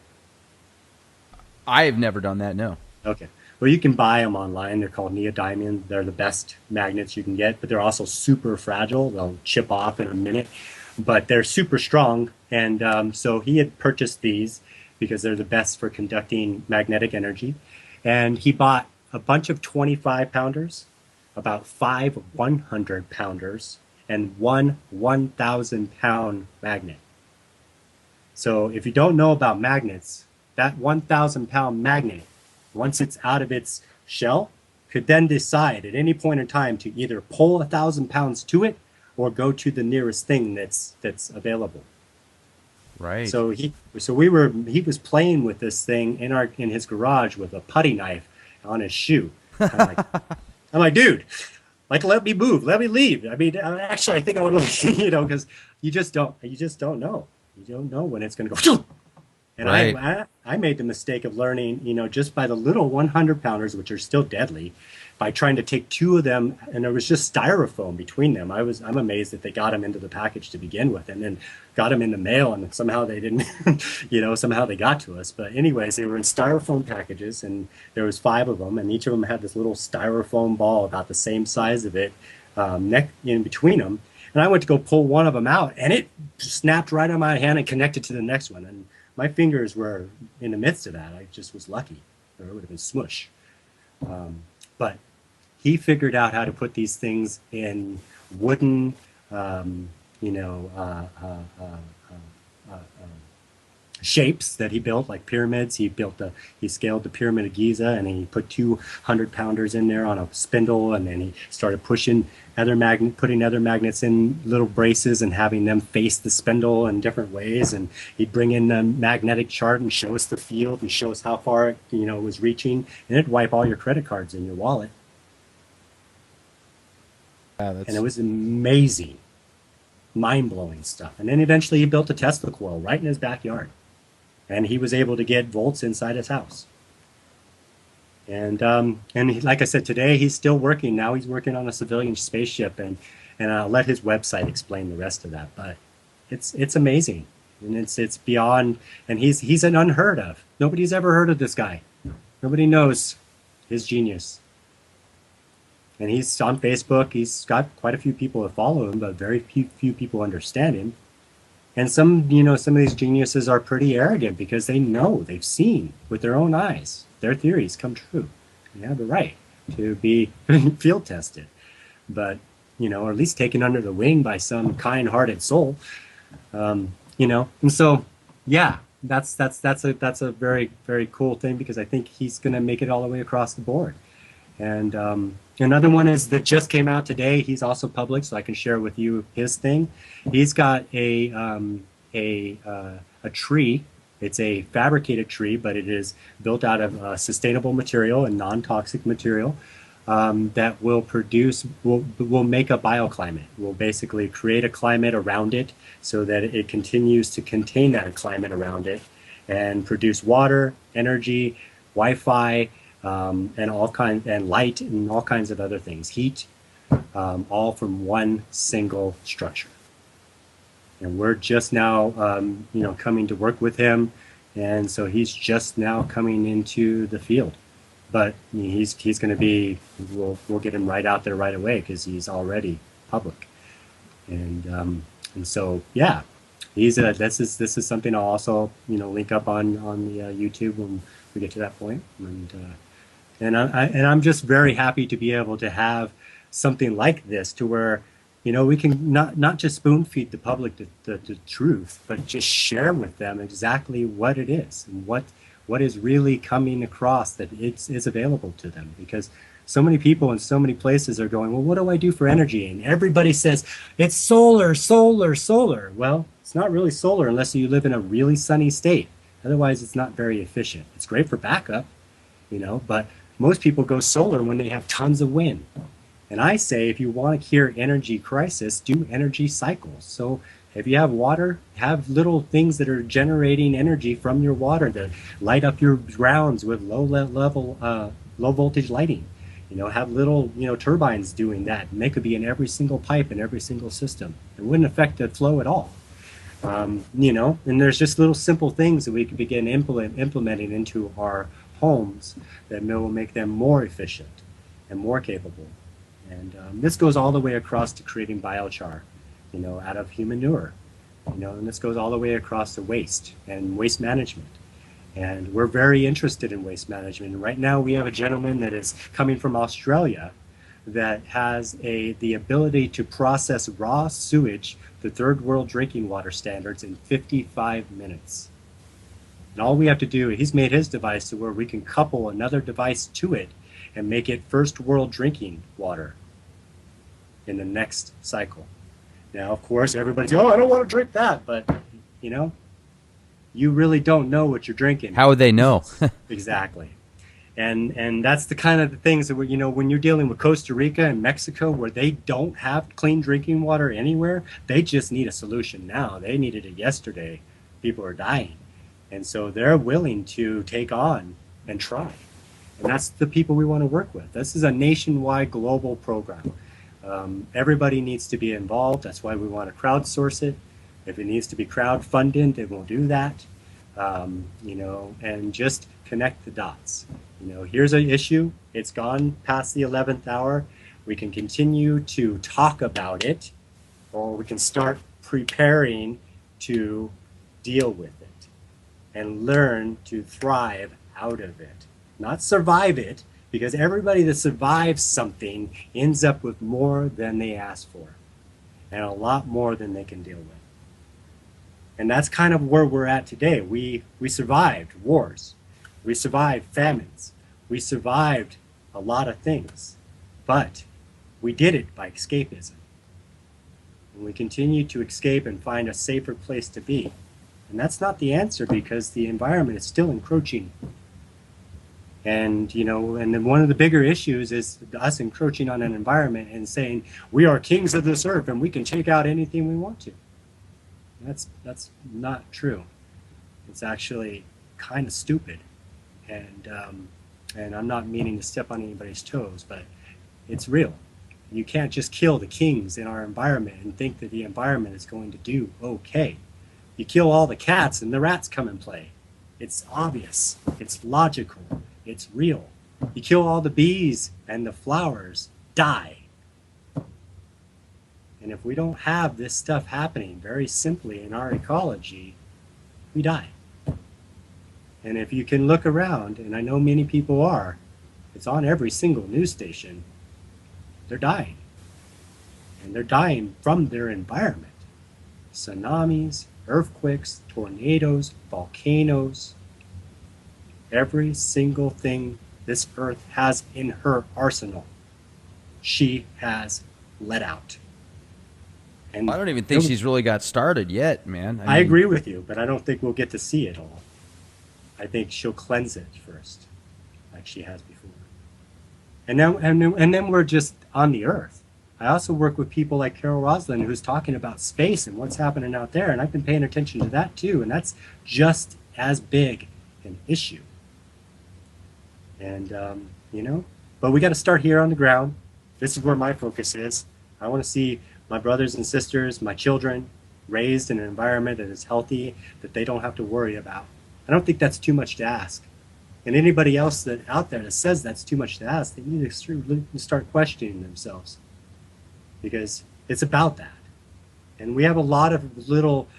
I have never done that. No. Okay. Well, you can buy them online. They're called neodymium. They're the best magnets you can get, but they're also super fragile. They'll chip off in a minute, but they're super strong. And so he had purchased these because they're the best for conducting magnetic energy. And he bought a bunch of 25-pounders, about 5 100-pounders, and one 1,000-pound magnet. So if you don't know about magnets, that 1,000-pound magnet, once it's out of its shell, could then decide at any point in time to either pull 1,000 pounds to it or go to the nearest thing that's available. Right. So he was playing with this thing in his garage with a putty knife on his shoe. I'm like, dude, like, let me move, let me leave. I mean, actually, I think I would, because you just don't know. You don't know when it's going to go. And right. I made the mistake of learning, just by the little 100-pounders, which are still deadly, by trying to take 2 of them, and there was just styrofoam between them. I'm amazed that they got them into the package to begin with, and then got them in the mail, and somehow they didn't, somehow they got to us. But anyways, they were in styrofoam packages, and there was 5 of them, and each of them had this little styrofoam ball about the same size of it, neck in between them. And I went to go pull one of them out, and it snapped right on my hand and connected to the next one. And my fingers were in the midst of that. I just was lucky, or it would have been smush. But he figured out how to put these things in wooden, shapes that he built, like pyramids. He scaled the Pyramid of Giza, and he put 200-pounders in there on a spindle, and then he started putting other magnets in little braces and having them face the spindle in different ways. And he'd bring in a magnetic chart and show us the field and show us how far it was reaching, and it'd wipe all your credit cards in your wallet. And it was amazing, mind-blowing stuff. And then eventually he built a Tesla coil right in his backyard, and he was able to get volts inside his house. And like I said, today he's still working. Now he's working on a civilian spaceship, and I'll let his website explain the rest of that. But it's amazing, and it's beyond. And he's an unheard of. Nobody's ever heard of this guy. Nobody knows his genius. And he's on Facebook. He's got quite a few people that follow him, but very few people understand him. And some of these geniuses are pretty arrogant because they've seen with their own eyes their theories come true. They have the right to be field tested, but or at least taken under the wing by some kind-hearted soul. And so, yeah, that's a very, very cool thing, because I think he's going to make it all the way across the board. And another one is that just came out today. He's also public, so I can share with you his thing. He's got a tree. It's a fabricated tree, but it is built out of sustainable material and non-toxic material that will make a bioclimate. Will basically create a climate around it so that it continues to contain that climate around it and produce water, energy, Wi-Fi, and light and all kinds of other things, heat, all from one single structure. And we're just now, coming to work with him, and so he's just now coming into the field. But he's going to be. We'll get him right out there right away because he's already public, and so yeah, this is something I'll also link up on the YouTube when we get to that point. And I'm just very happy to be able to have something like this, to where we can not just spoon feed the public the truth, but just share with them exactly what it is and what is really coming across, that is available to them. Because so many people in so many places are going, well, what do I do for energy? And everybody says it's solar. Well, It's not really solar unless you live in a really sunny state. Otherwise, it's not very efficient. It's great for backup, but most people go solar when they have tons of wind. And I say if you want to cure energy crisis, do energy cycles. So if you have water, have little things that are generating energy from your water that light up your grounds with low voltage lighting. Have little, turbines doing that. And they could be in every single pipe in every single system. It wouldn't affect the flow at all. And there's just little simple things that we could begin implementing into our homes that will make them more efficient and more capable. And this goes all the way across to creating biochar, out of human manure, and this goes all the way across to waste and waste management. And we're very interested in waste management. And right now we have a gentleman that is coming from Australia that has the ability to process raw sewage to third world drinking water standards in 55 minutes. And all we have to do, he's made his device to where we can couple another device to it and make it first world drinking water in the next cycle. Now, of course, everybody's, I don't want to drink that, but you really don't know what you're drinking. How would they know? Exactly. And that's the kind of the things that when you're dealing with Costa Rica and Mexico, where they don't have clean drinking water anywhere, they just need a solution now. They needed it yesterday. People are dying. And so they're willing to take on and try. And that's the people we want to work with. This is a nationwide global program. Everybody needs to be involved. That's why we want to crowdsource it. If it needs to be crowdfunded, then we'll do that. And just connect the dots. Here's an issue. It's gone past the 11th hour. We can continue to talk about it, or we can start preparing to deal with it and learn to thrive out of it. Not survive it, because everybody that survives something ends up with more than they asked for and a lot more than they can deal with. And that's kind of where we're at today. We survived wars. We survived famines. We survived a lot of things. But we did it by escapism. And we continue to escape and find a safer place to be. And that's not the answer, because the environment is still encroaching. And, and then one of the bigger issues is us encroaching on an environment and saying, we are kings of this earth and we can take out anything we want to. That's not true. It's actually kind of stupid. And I'm not meaning to step on anybody's toes, but it's real. You can't just kill the kings in our environment and think that the environment is going to do okay. You kill all the cats and the rats come and play. It's obvious. It's logical. It's real. You kill all the bees and the flowers die. And if we don't have this stuff happening very simply in our ecology, we die. And if you can look around, and I know many people are, it's on every single news station, they're dying. And they're dying from their environment. Tsunamis, earthquakes, tornadoes, volcanoes, every single thing this earth has in her arsenal, she has let out. And I don't even think she's really got started yet, man. I agree with you, but I don't think we'll get to see it all. I think she'll cleanse it first, like she has before. And then we're just on the earth. I also work with people like Carol Roslin, who's talking about space and what's happening out there, and I've been paying attention to that too, and that's just as big an issue. And, but we got to start here on the ground. This is where my focus is. I want to see my brothers and sisters, my children, raised in an environment that is healthy, that they don't have to worry about. I don't think that's too much to ask. And anybody else that out there that says that's too much to ask, they need to start questioning themselves, because it's about that. And we have a lot of little,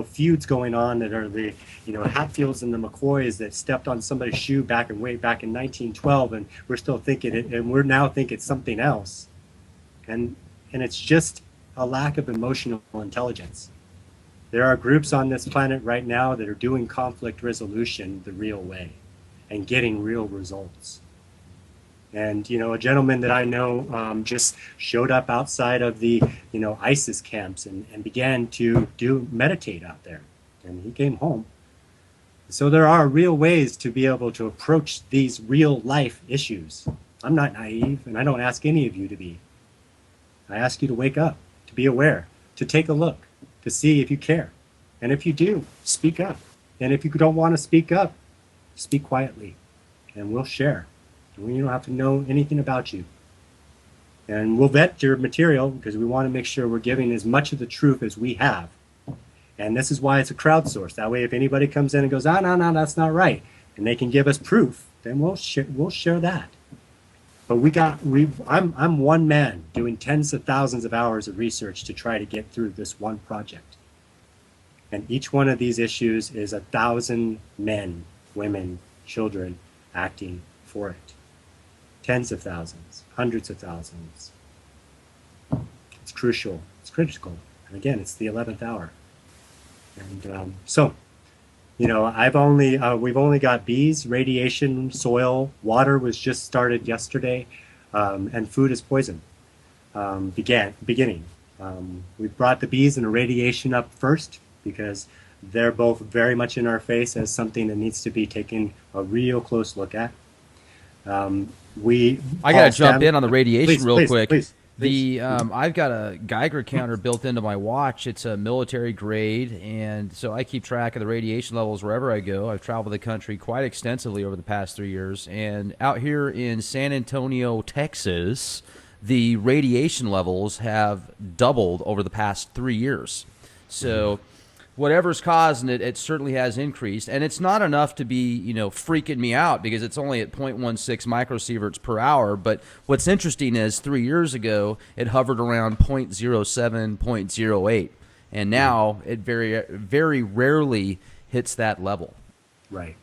feuds going on that are the, Hatfields and the McCoys that stepped on somebody's shoe way back in 1912, and we're still thinking it, and we're now thinking it's something else. And it's just a lack of emotional intelligence. There are groups on this planet right now that are doing conflict resolution the real way and getting real results. And a gentleman that I know just showed up outside of the ISIS camps and began to do meditate out there, and he came home. So there are real ways to be able to approach these real life issues. I'm not naive, and I don't ask any of you to be. I ask you to wake up, to be aware, to take a look, to see if you care. And if you do, speak up. And if you don't want to speak up, speak quietly, and we'll share. And you don't have to know anything about you. And we'll vet your material because we want to make sure we're giving as much of the truth as we have. And this is why it's a crowdsource. That way, if anybody comes in and goes, no, no, that's not right, and they can give us proof, then we'll share that. But I'm one man doing tens of thousands of hours of research to try to get through this one project. And each one of these issues is 1,000 men, women, children acting for it. Tens of thousands, hundreds of thousands. It's crucial. It's critical. And again, it's the 11th hour. And we've only got bees, radiation, soil, water was just started yesterday, and food is poison. Beginning. We brought the bees and the radiation up first because they're both very much in our face as something that needs to be taken a real close look at. I got to jump in on the radiation real quick. Please. I've got a Geiger counter built into my watch. It's a military grade, and so I keep track of the radiation levels wherever I go. I've traveled the country quite extensively over the past 3 years, and out here in San Antonio, Texas, the radiation levels have doubled over the past 3 years. So whatever's causing it, it certainly has increased. And it's not enough to be, freaking me out because it's only at 0.16 microsieverts per hour. But what's interesting is 3 years ago, it hovered around 0.07, 0.08. And now it very, very rarely hits that level. Right.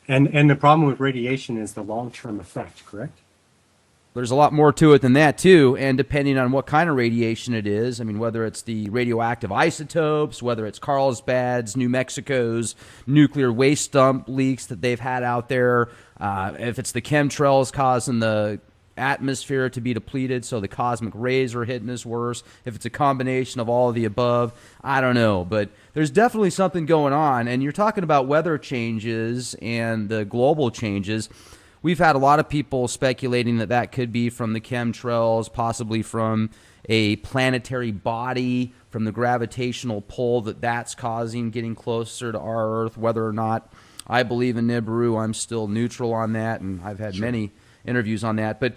And the problem with radiation is the long-term effect, correct? There's a lot more to it than that, too, and depending on what kind of radiation it is, I mean, whether it's the radioactive isotopes, whether it's Carlsbad's, New Mexico's nuclear waste dump leaks that they've had out there, if it's the chemtrails causing the atmosphere to be depleted, so the cosmic rays are hitting us worse, if it's a combination of all of the above, I don't know, but there's definitely something going on, and you're talking about weather changes and the global changes. We've had a lot of people speculating that that could be from the chemtrails, possibly from a planetary body, from the gravitational pull that's causing getting closer to our Earth. Whether or not I believe in Nibiru, I'm still neutral on that, and I've had many interviews on that. But,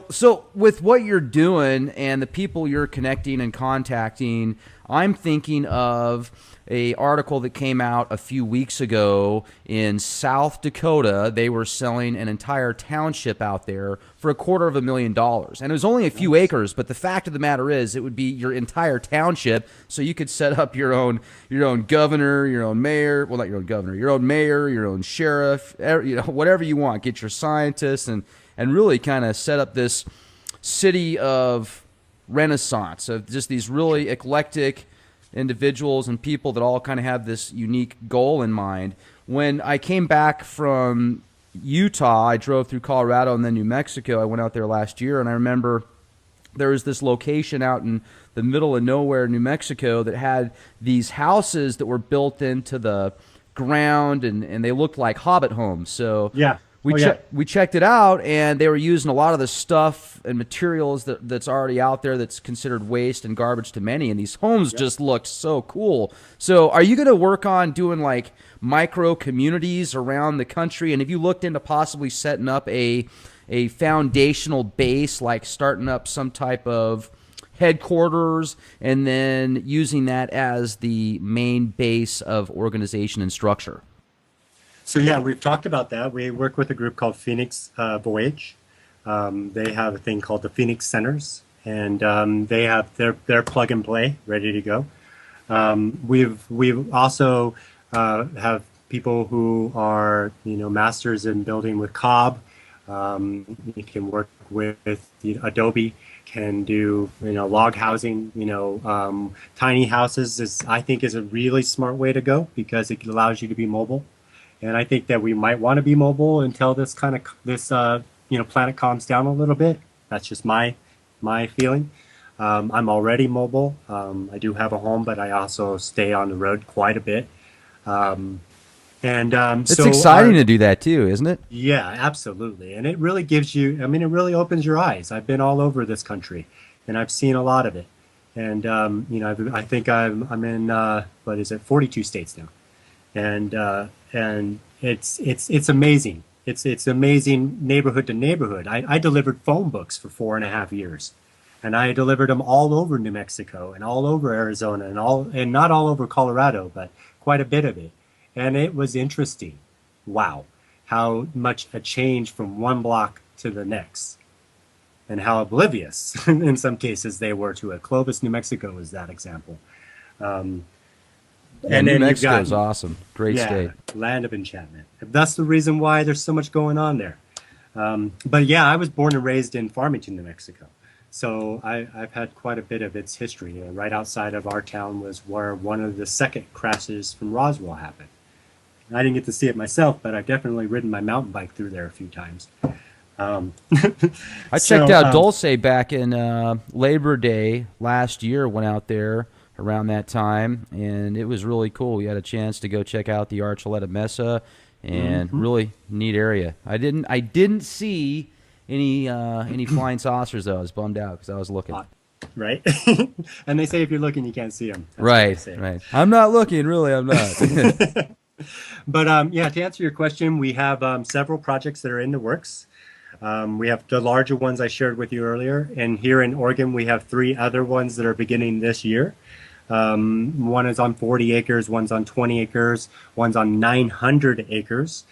so with what you're doing and the people you're connecting and contacting, I'm thinking of a article that came out a few weeks ago in South Dakota. They were selling an entire township out there for $250,000. And it was only a few acres, but the fact of the matter is it would be your entire township, so you could set up your own governor, your own mayor, well, not your own governor, your own mayor, your own sheriff, whatever you want. Get your scientists and really kind of set up this city of renaissance of just these really eclectic individuals and people that all kind of have this unique goal in mind. When I came back from Utah, I drove through Colorado and then New Mexico. I went out there last year, and I remember there was this location out in the middle of nowhere, New Mexico, that had these houses that were built into the ground, and they looked like Hobbit homes. So yeah. We checked it out, and they were using a lot of the stuff and materials that's already out there that's considered waste and garbage to many, and these homes just looked so cool. So are you going to work on doing like micro communities around the country? And have you looked into possibly setting up a foundational base, like starting up some type of headquarters and then using that as the main base of organization and structure? So yeah, we've talked about that. We work with a group called Phoenix Voyage. They have a thing called the Phoenix Centers, and they have their plug and play ready to go. We've also have people who are masters in building with Cobb. You can work with Adobe. Can do log housing. Tiny houses I think is a really smart way to go because it allows you to be mobile. And I think that we might want to be mobile until this planet calms down a little bit. That's just my feeling. I'm already mobile. I do have a home, but I also stay on the road quite a bit. And It's so exciting to do that too, isn't it? yeah, absolutely. And it really gives you, I mean, it really opens your eyes. I've been all over this country and I've seen a lot of it. And, I think I'm in, what is it, 42 states now. And it's amazing. It's amazing neighborhood to neighborhood. I delivered phone books for 4.5 years. And I delivered them all over New Mexico and all over Arizona and not all over Colorado, but quite a bit of it. And it was interesting. Wow, how much a change from one block to the next, and how oblivious in some cases they were to it. Clovis, New Mexico is that example. Um, Yeah, and New then you've Mexico got, is awesome. Great yeah, state. land of enchantment. That's the reason why there's so much going on there. But yeah, I was born and raised in Farmington, New Mexico. So I've had quite a bit of its history. Right outside of our town was where one of the second crashes from Roswell happened. I didn't get to see it myself, but I've definitely ridden my mountain bike through there a few times. Um, I checked so, out Dulce back in Labor Day last year. Went out there around that time, and it was really cool. We had a chance to go check out the Archuleta Mesa, and mhm, really neat area. I didn't see any flying saucers though. I was bummed out because I was looking. hot, right? And they say if you're looking, you can't see them. That's what they Right, say. right. I'm not looking, really. I'm not. But yeah, to answer your question, we have several projects that are in the works. We have the larger ones I shared with you earlier, and here in Oregon, we have three other ones that are beginning this year. One is on 40 acres, one's on 20 acres, one's on 900 acres,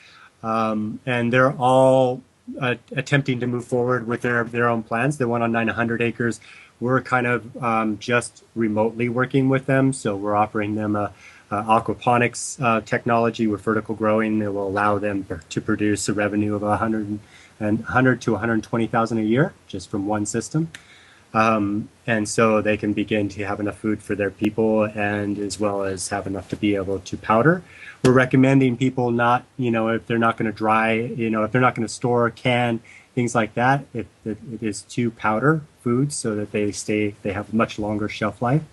and they're all attempting to move forward with their own plans. The one on 900 acres, we're kind of just remotely working with them, so we're offering them a aquaponics technology with vertical growing that will allow them to produce a revenue of 100 to 120,000 a year just from one system. And so they can begin to have enough food for their people and as well as have enough to be able to powder. We're recommending people not, if they're not going to dry, if they're not going to store, can, things like that, it is to powder foods so that they have much longer shelf life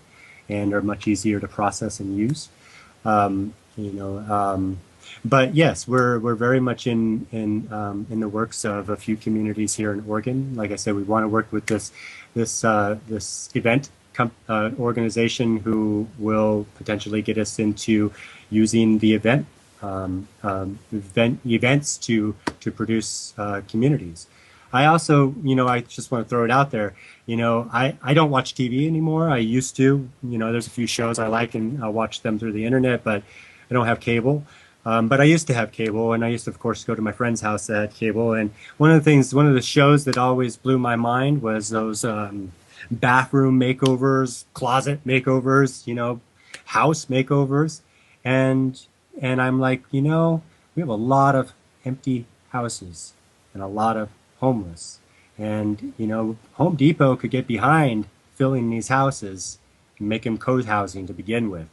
and are much easier to process and use. Um, you know, but yes, we're very much in the works of a few communities here in Oregon. Like I said, we want to work with this event organization who will potentially get us into using the events to produce communities. I also, I just want to throw it out there. I don't watch TV anymore. I used to. There's a few shows I like and I'll watch them through the internet, but I don't have cable. But I used to have cable, and I used to, of course, go to my friend's house that had cable. And one of the shows that always blew my mind was those bathroom makeovers, closet makeovers, house makeovers. And I'm like, we have a lot of empty houses and a lot of homeless. And, Home Depot could get behind filling these houses and make them co-housing to begin with.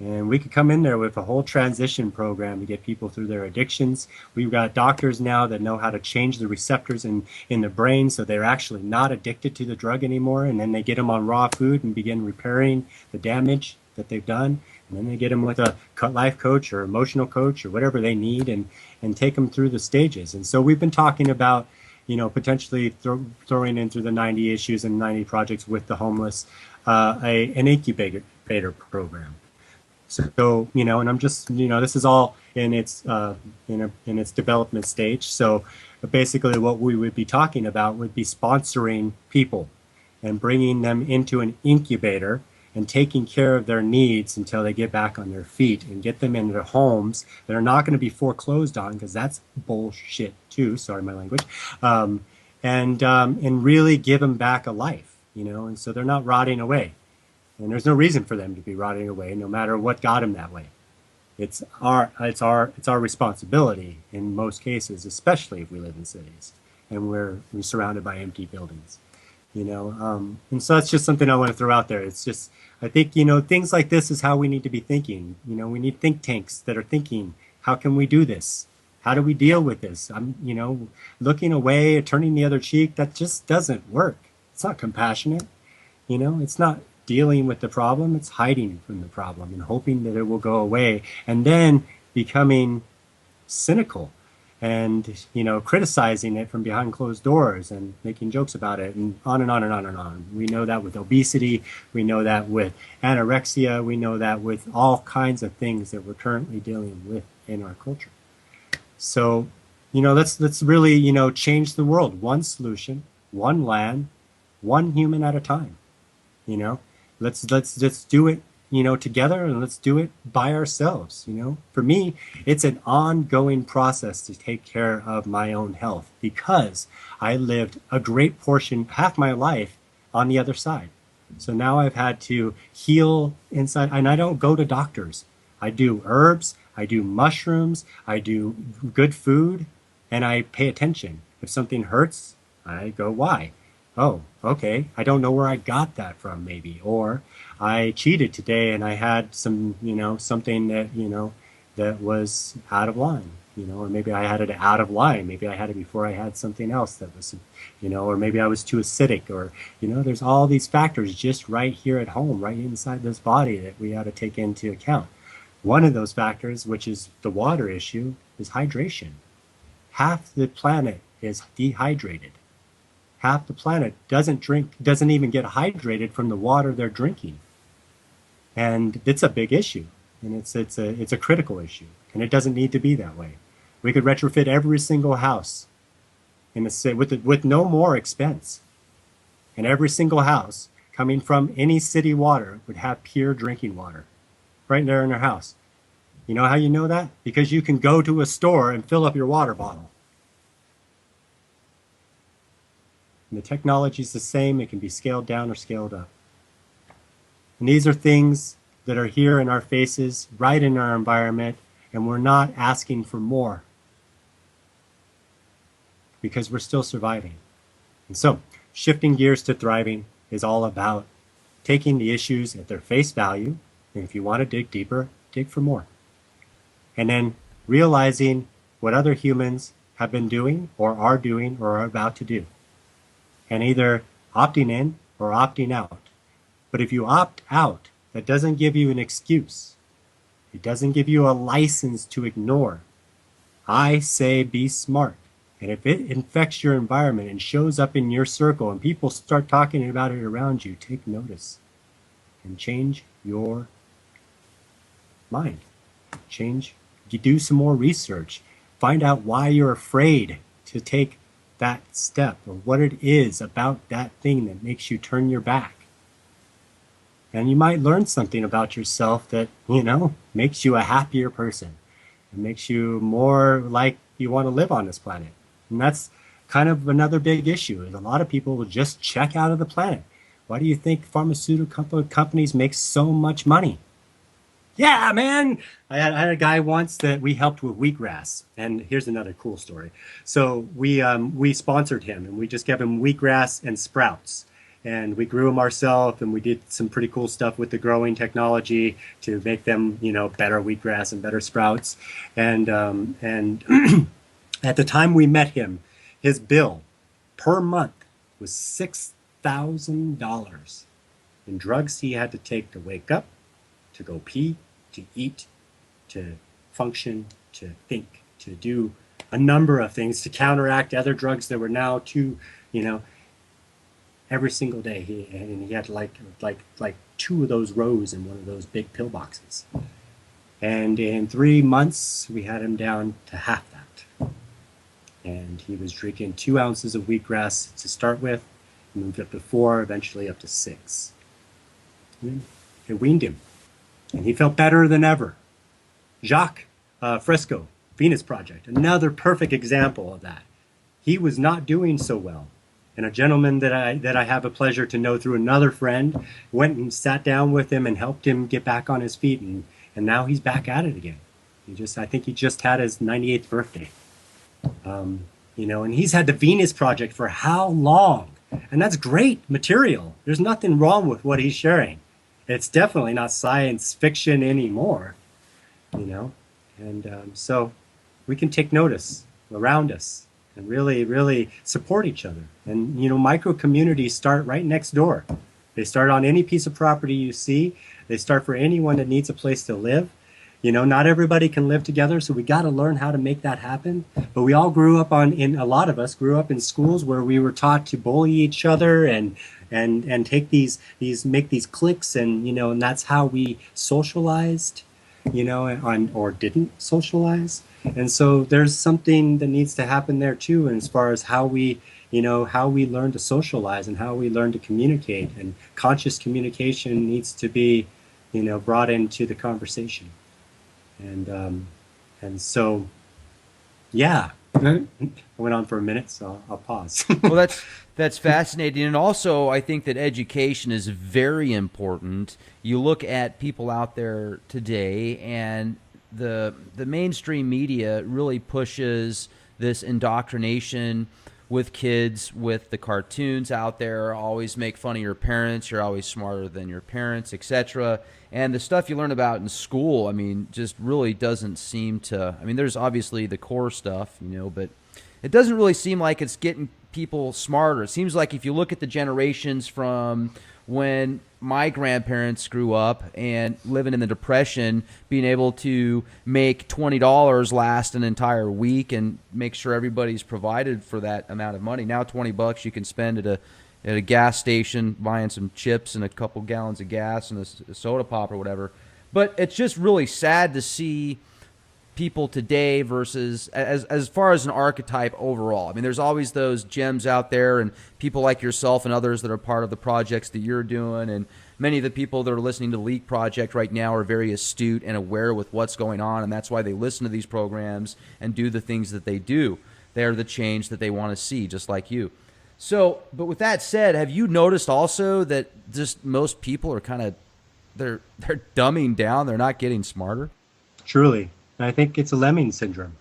And we could come in there with a whole transition program to get people through their addictions. We've got doctors now that know how to change the receptors in the brain so they're actually not addicted to the drug anymore. And then they get them on raw food and begin repairing the damage that they've done. And then they get them with a life coach or emotional coach or whatever they need and take them through the stages. And so we've been talking about, potentially throwing in through the 90 issues and 90 projects with the homeless, an incubator program. So, and I'm just, this is all in its in its development stage. So basically what we would be talking about would be sponsoring people and bringing them into an incubator and taking care of their needs until they get back on their feet and get them into their homes that are not going to be foreclosed on, because that's bullshit too. Sorry, my language. And really give them back a life, and so they're not rotting away. And there's no reason for them to be rotting away, no matter what got them that way. It's our responsibility in most cases, especially if we live in cities and we're surrounded by empty buildings. And so that's just something I want to throw out there. It's just, I think, things like this is how we need to be thinking. We need think tanks that are thinking, how can we do this? How do we deal with this? Looking away, turning the other cheek, that just doesn't work. It's not compassionate. It's not dealing with the problem, it's hiding from the problem and hoping that it will go away, and then becoming cynical and criticizing it from behind closed doors and making jokes about it, and on and on and on and on. We know that with obesity, we know that with anorexia, we know that with all kinds of things that we're currently dealing with in our culture. So let's really change the world. One solution, one land, one human at a time. you know let's do it together, and let's do it by ourselves. For me, it's an ongoing process to take care of my own health, because I lived a great portion, half my life, on the other side. So now I've had to heal inside, and I don't go to doctors. I do herbs, I do mushrooms, I do good food, and I pay attention. If something hurts, I go, why? Oh, okay. I don't know where I got that from, maybe. Or I cheated today and I had some, something that was out of line, or maybe I had it out of line. Maybe I had it before I had something else that was, or maybe I was too acidic, or, there's all these factors just right here at home, right inside this body, that we ought to take into account. One of those factors, which is the water issue, is hydration. Half the planet is dehydrated. Half the planet doesn't even get hydrated from the water they're drinking. And it's a big issue, and it's a critical issue, and it doesn't need to be that way. We could retrofit every single house in the city with no more expense, and every single house coming from any city water would have pure drinking water right there in their house. You know how you know that? Because you can go to a store and fill up your water bottle. And the technology is the same. It can be scaled down or scaled up. And these are things that are here in our faces, right in our environment, and we're not asking for more, because we're still surviving. And so, shifting gears to thriving is all about taking the issues at their face value, and if you want to dig deeper, dig for more. And then realizing what other humans have been doing, or are about to do, and either opting in or opting out. But if you opt out, that doesn't give you an excuse. It doesn't give you a license to ignore. I say be smart. And if it infects your environment and shows up in your circle and people start talking about it around you, take notice and change your mind. Do some more research. Find out why you're afraid to take that step, or what it is about that thing that makes you turn your back. And you might learn something about yourself that, makes you a happier person. It makes you more like you want to live on this planet. And that's kind of another big issue, is a lot of people will just check out of the planet. Why do you think pharmaceutical companies make so much money? Yeah, man. I had a guy once that we helped with wheatgrass, and here's another cool story. So we sponsored him, and we just gave him wheatgrass and sprouts, and we grew them ourselves, and we did some pretty cool stuff with the growing technology to make them, better wheatgrass and better sprouts. And at the time we met him, his bill per month was $6,000 in drugs he had to take to wake up, to go pee, to eat, to function, to think, to do a number of things, to counteract other drugs that were now too, every single day. He had like 2 of those rows in one of those big pill boxes. And in 3 months, we had him down to half that. And he was drinking 2 ounces of wheatgrass to start with, moved up to 4, eventually up to 6. It weaned him. And he felt better than ever. Jacques Fresco, Venus Project, another perfect example of that. He was not doing so well. And a gentleman that I have a pleasure to know through another friend went and sat down with him and helped him get back on his feet. And now he's back at it again. I think he just had his 98th birthday. And he's had the Venus Project for how long? And that's great material. There's nothing wrong with what he's sharing. It's definitely not science fiction anymore, And so we can take notice around us and really, really support each other. And, micro communities start right next door. They start on any piece of property you see. They start for anyone that needs a place to live. Not everybody can live together, so we got to learn how to make that happen. But we all grew up a lot of us grew up in schools where we were taught to bully each other and take make these cliques, and that's how we socialized, or didn't socialize. And so there's something that needs to happen there too, and as far as how we learn to socialize and how we learn to communicate, and conscious communication needs to be, brought into the conversation. And so, yeah, I went on for a minute, so I'll pause. Well, that's fascinating, and also I think that education is very important. You look at people out there today, and the mainstream media really pushes this indoctrination with kids, with the cartoons out there, always make fun of your parents, you're always smarter than your parents, etc. And the stuff you learn about in school, I mean, just really doesn't seem to, I mean, there's obviously the core stuff, but it doesn't really seem like it's getting people smarter. It seems like if you look at the generations from when my grandparents grew up and living in the Depression, being able to make $20 last an entire week and make sure everybody's provided for that amount of money. Now $20 you can spend at a gas station buying some chips and a couple gallons of gas and a soda pop or whatever. But it's just really sad to see people today versus as far as an archetype overall. I mean, there's always those gems out there and people like yourself and others that are part of the projects that you're doing. And many of the people that are listening to Leak Project right now are very astute and aware with what's going on. And that's why they listen to these programs and do the things that they do. They're the change that they want to see, just like you. So, but with that said, have you noticed also that just most people are kind of, they're dumbing down, they're not getting smarter? Truly. And I think it's a lemming syndrome.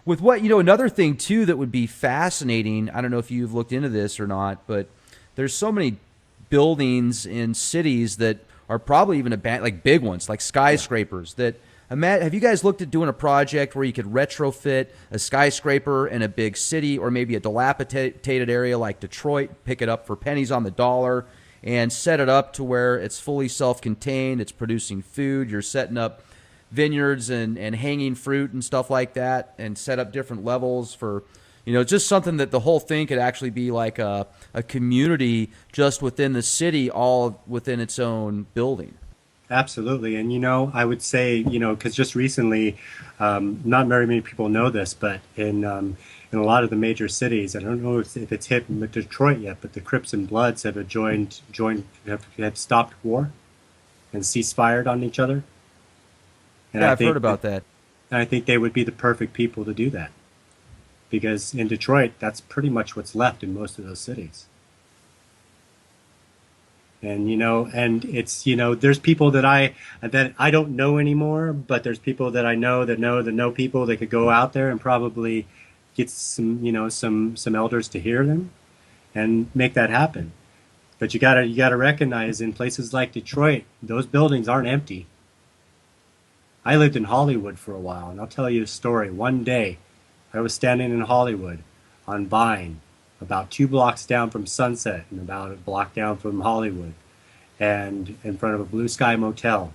With what, another thing too that would be fascinating, I don't know if you've looked into this or not, but there's so many buildings in cities that are probably even abandoned, like big ones, like skyscrapers that, have you guys looked at doing a project where you could retrofit a skyscraper in a big city or maybe a dilapidated area like Detroit, pick it up for pennies on the dollar and set it up to where it's fully self-contained, it's producing food, you're setting up vineyards and hanging fruit and stuff like that, and set up different levels for, just something that the whole thing could actually be like a community just within the city, all within its own building. Absolutely. And, I would say, because just recently, not very many people know this, but in a lot of the major cities, I don't know if it's hit in Detroit yet, but the Crips and Bloods have have stopped war and ceasefired on each other. And yeah, I've heard about that. And I think they would be the perfect people to do that. Because in Detroit, that's pretty much what's left in most of those cities. And, and it's, there's people that I don't know anymore, but there's people that I know that know people that could go out there and probably get some elders to hear them and make that happen. But you gotta recognize in places like Detroit, those buildings aren't empty. I lived in Hollywood for a while, and I'll tell you a story. One day, I was standing in Hollywood on Vine, about 2 blocks down from Sunset and about a block down from Hollywood, and in front of a Blue Sky Motel.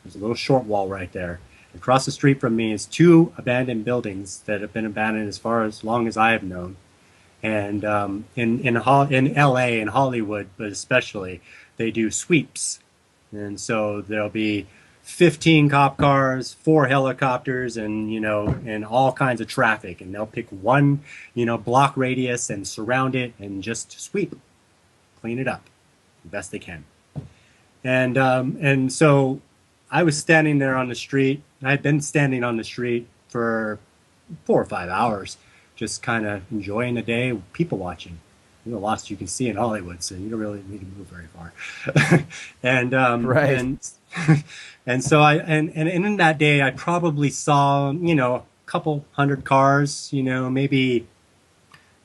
There's a little short wall right there. Across the street from me is 2 abandoned buildings that have been abandoned as long as I have known. And in LA and Hollywood, but especially, they do sweeps. And so there'll be 15 cop cars, 4 helicopters, and and all kinds of traffic, and they'll pick one block radius and surround it and just sweep, clean it up the best they can. And so I was standing there on the street. I'd been standing on the street for 4 or 5 hours, just kind of enjoying the day, people watching. There's a lot you can see in Hollywood, so you don't really need to move very far. And right. And so and in that day, I probably saw, a couple hundred cars, maybe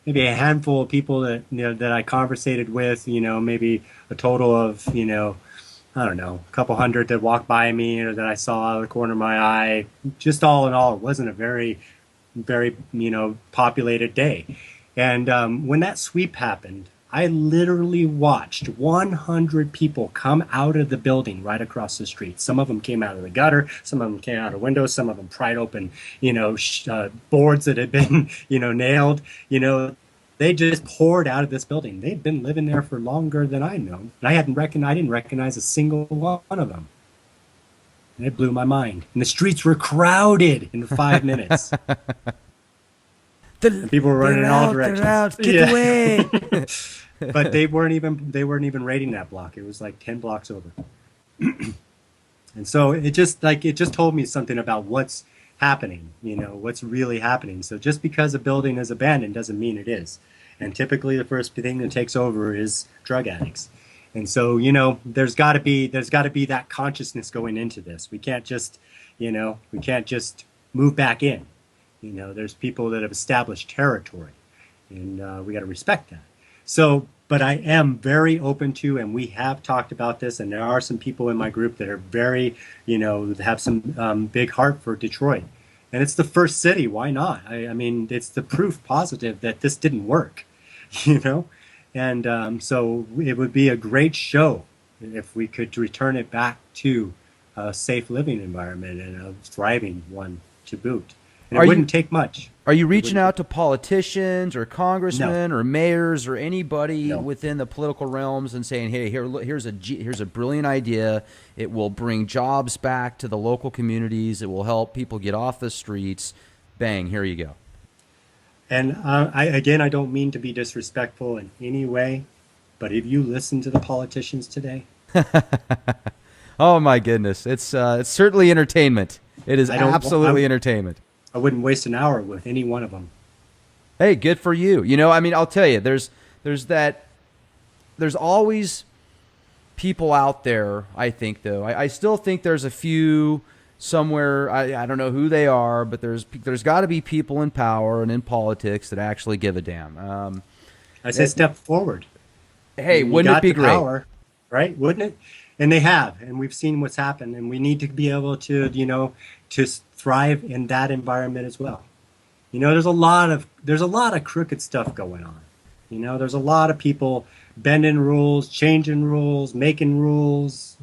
a handful of people that, that I conversated with, maybe a total of, I don't know, a couple hundred that walked by me or that I saw out of the corner of my eye. Just all in all, it wasn't a very, populated day. And when that sweep happened, I literally watched 100 people come out of the building right across the street. Some of them came out of the gutter, some of them came out of windows, some of them pried open, boards that had been, nailed. They just poured out of this building. They'd been living there for longer than I know, and I didn't recognize a single one of them. And it blew my mind. And the streets were crowded in 5 minutes. And people were running in all directions. They're out, get away. But they weren't even raiding that block. It was like 10 blocks over. And so it just told me something about what's happening, what's really happening. So just because a building is abandoned doesn't mean it is. And typically the first thing that takes over is drug addicts. And so, there's got to be that consciousness going into this. We can't just move back in. There's people that have established territory, and we got to respect that. So, but I am very open to, and we have talked about this, and there are some people in my group that are very, have some big heart for Detroit. And it's the first city. Why not? I mean, it's the proof positive that this didn't work, And so it would be a great show if we could return it back to a safe living environment and a thriving one to boot. And it wouldn't take much. Are you reaching out to politicians or congressmen No. or mayors or anybody No. within the political realms and saying, "Hey, here's a brilliant idea. It will bring jobs back to the local communities. It will help people get off the streets. Bang, here you go." And I don't mean to be disrespectful in any way, but if you listen to the politicians today, Oh my goodness, it's certainly entertainment. It is absolutely entertainment. I wouldn't waste an hour with any one of them. Hey, good for you. I mean, I'll tell you, there's always people out there. I think though, I still think there's a few somewhere. I don't know who they are, but there's got to be people in power and in politics that actually give a damn. I say step forward. Hey, You wouldn't it got be the great? power, right? Wouldn't it? And they have, and we've seen what's happened, and we need to be able to, to thrive in that environment as well. There's a lot of crooked stuff going on. There's a lot of people bending rules, changing rules, making rules.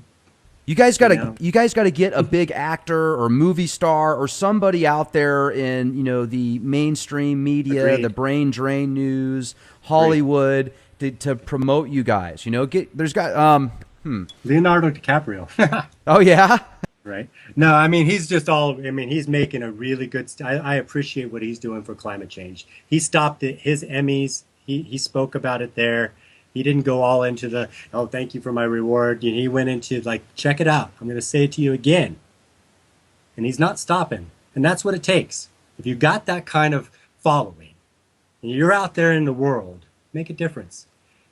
You guys got to get a big actor or movie star or somebody out there in the mainstream media, Agreed. the brain drain news, Hollywood to promote you guys. Leonardo DiCaprio. Oh yeah. Right. No, I mean, he's making a really good, I appreciate what he's doing for climate change. He stopped it, his Emmys. He spoke about it there. He didn't go all into thank you for my reward. He went into check it out. I'm going to say it to you again. And he's not stopping. And that's what it takes. If you got that kind of following and you're out there in the world, make a difference.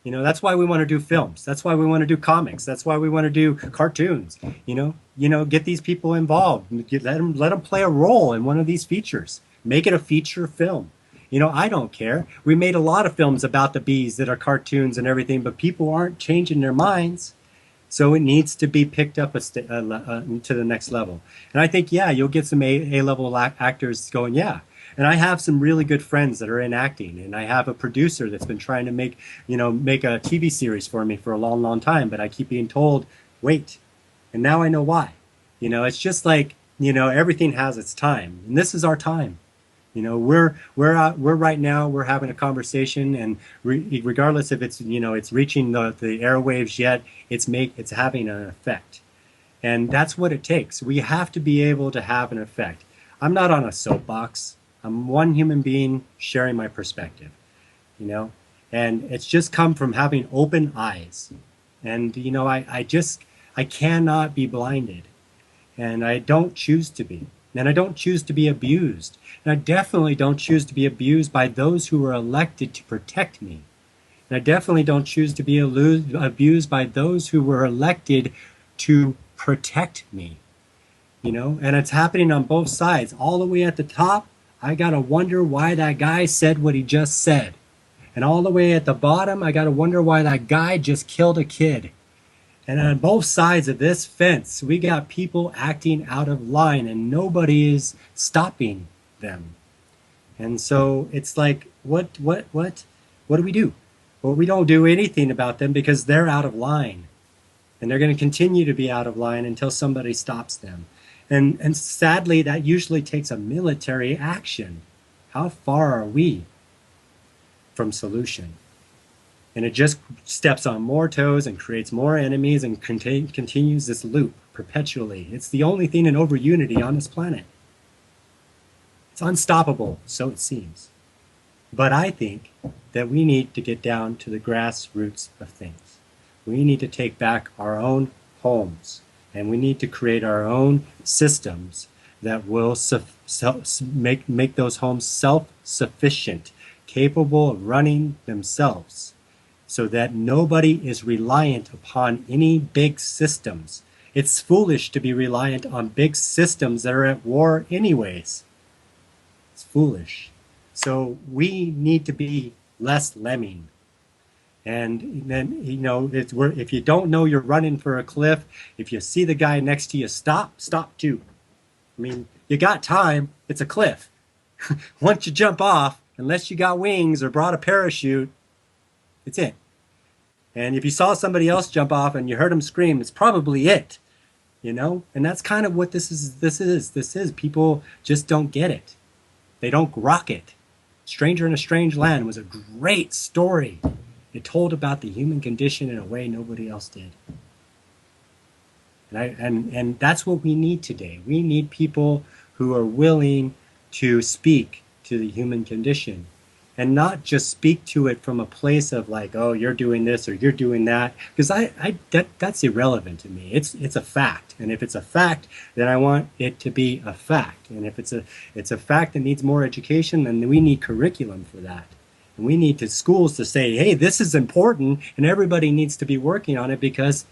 That's why we want to do films. That's why we want to do comics. That's why we want to do cartoons. Get these people involved. Let them play a role in one of these features. Make it a feature film. I don't care. We made a lot of films about the bees that are cartoons and everything, but people aren't changing their minds. So it needs to be picked up to the next level. And I think, you'll get some A-level actors going, yeah. And I have some really good friends that are in acting, and I have a producer that's been trying to make a TV series for me for a long, long time, but I keep being told, wait. And now I know why. It's just everything has its time, and this is our time. We're right now, we're having a conversation, and regardless if it's it's reaching the airwaves yet, it's having an effect. And that's what it takes. We have to be able to have an effect. I'm not on a soapbox. I'm one human being sharing my perspective, and it's just come from having open eyes. And, I cannot be blinded, and I don't choose to be, and I don't choose to be abused. And I definitely don't choose to be abused by those who are elected to protect me. And I definitely don't choose to be abused by those who were elected to protect me, and it's happening on both sides. All the way at the top, I got to wonder why that guy said what he just said. And all the way at the bottom, I got to wonder why that guy just killed a kid. And on both sides of this fence, we got people acting out of line and nobody is stopping them. And so it's like, what do we do? Well, we don't do anything about them because they're out of line. And they're going to continue to be out of line until somebody stops them. And sadly, that usually takes a military action. How far are we from solution? And it just steps on more toes and creates more enemies and continues this loop perpetually. It's the only thing in over unity on this planet. It's unstoppable, so it seems. But I think that we need to get down to the grassroots of things. We need to take back our own homes, and we need to create our own systems that will make those homes self-sufficient, capable of running themselves, so that nobody is reliant upon any big systems. It's foolish to be reliant on big systems that are at war anyways. It's foolish. So we need to be less lemming. And then, if you don't know you're running for a cliff, if you see the guy next to you, stop too. I mean, you got time, it's a cliff. Once you jump off, unless you got wings or brought a parachute, it's it. And if you saw somebody else jump off and you heard them scream, it's probably it. And that's kind of what this is. People just don't get it. They don't grok it. Stranger in a Strange Land was a great story. It told about the human condition in a way nobody else did. And that's what we need today. We need people who are willing to speak to the human condition and not just speak to it from a place of like, oh, you're doing this or you're doing that, because that's irrelevant to me. It's a fact, and if it's a fact, then I want it to be a fact. And if it's a fact that needs more education, then we need curriculum for that. And we need to schools to say, hey, this is important, and everybody needs to be working on it because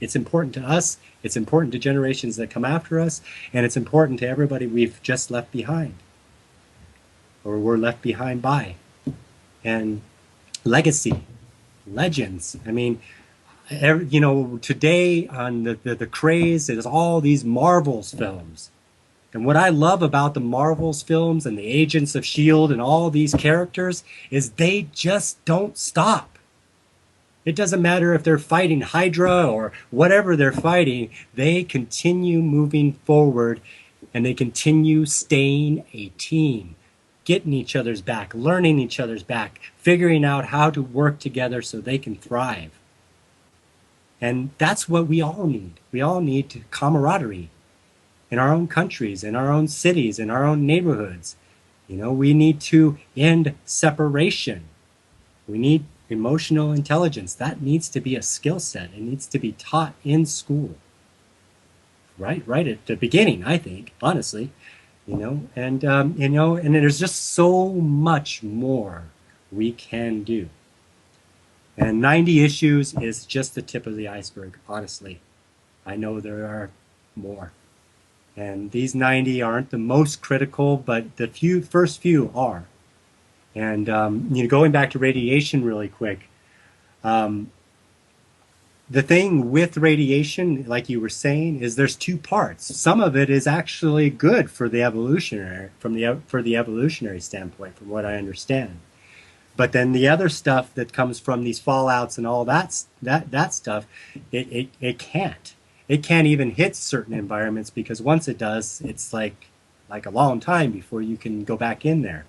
it's important to us, it's important to generations that come after us, and it's important to everybody we've just left behind, or we're left behind by. And legacy, legends. I mean, today on the craze is all these Marvel's films. And what I love about the Marvel's films and the Agents of S.H.I.E.L.D. and all these characters is they just don't stop. It doesn't matter if they're fighting Hydra or whatever they're fighting, they continue moving forward and they continue staying a team. Getting each other's back, learning each other's back, figuring out how to work together so they can thrive. And that's what we all need. We all need camaraderie in our own countries, in our own cities, in our own neighborhoods. We need to end separation. We need emotional intelligence. That needs to be a skill set. It needs to be taught in school. Right at the beginning, I think, honestly. And there's just so much more we can do. And 90 issues is just the tip of the iceberg, honestly. I know there are more. And these 90 aren't the most critical, but the first few are. And, going back to radiation really quick, the thing with radiation, like you were saying, is there's two parts. Some of it is actually good for the evolutionary, for the evolutionary standpoint, from what I understand. But then the other stuff that comes from these fallouts and all that stuff, it can't. It can't even hit certain environments because once it does, it's like a long time before you can go back in there.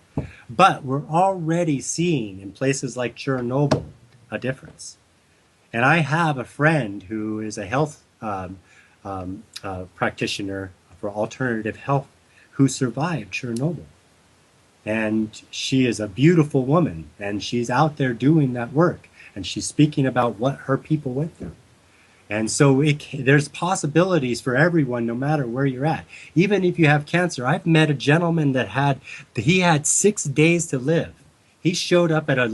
But we're already seeing in places like Chernobyl a difference. And I have a friend who is a health practitioner for alternative health who survived Chernobyl. And she is a beautiful woman, and she's out there doing that work, and she's speaking about what her people went through. And so there's possibilities for everyone, no matter where you're at. Even if you have cancer, I've met a gentleman that had 6 days to live. He showed up at a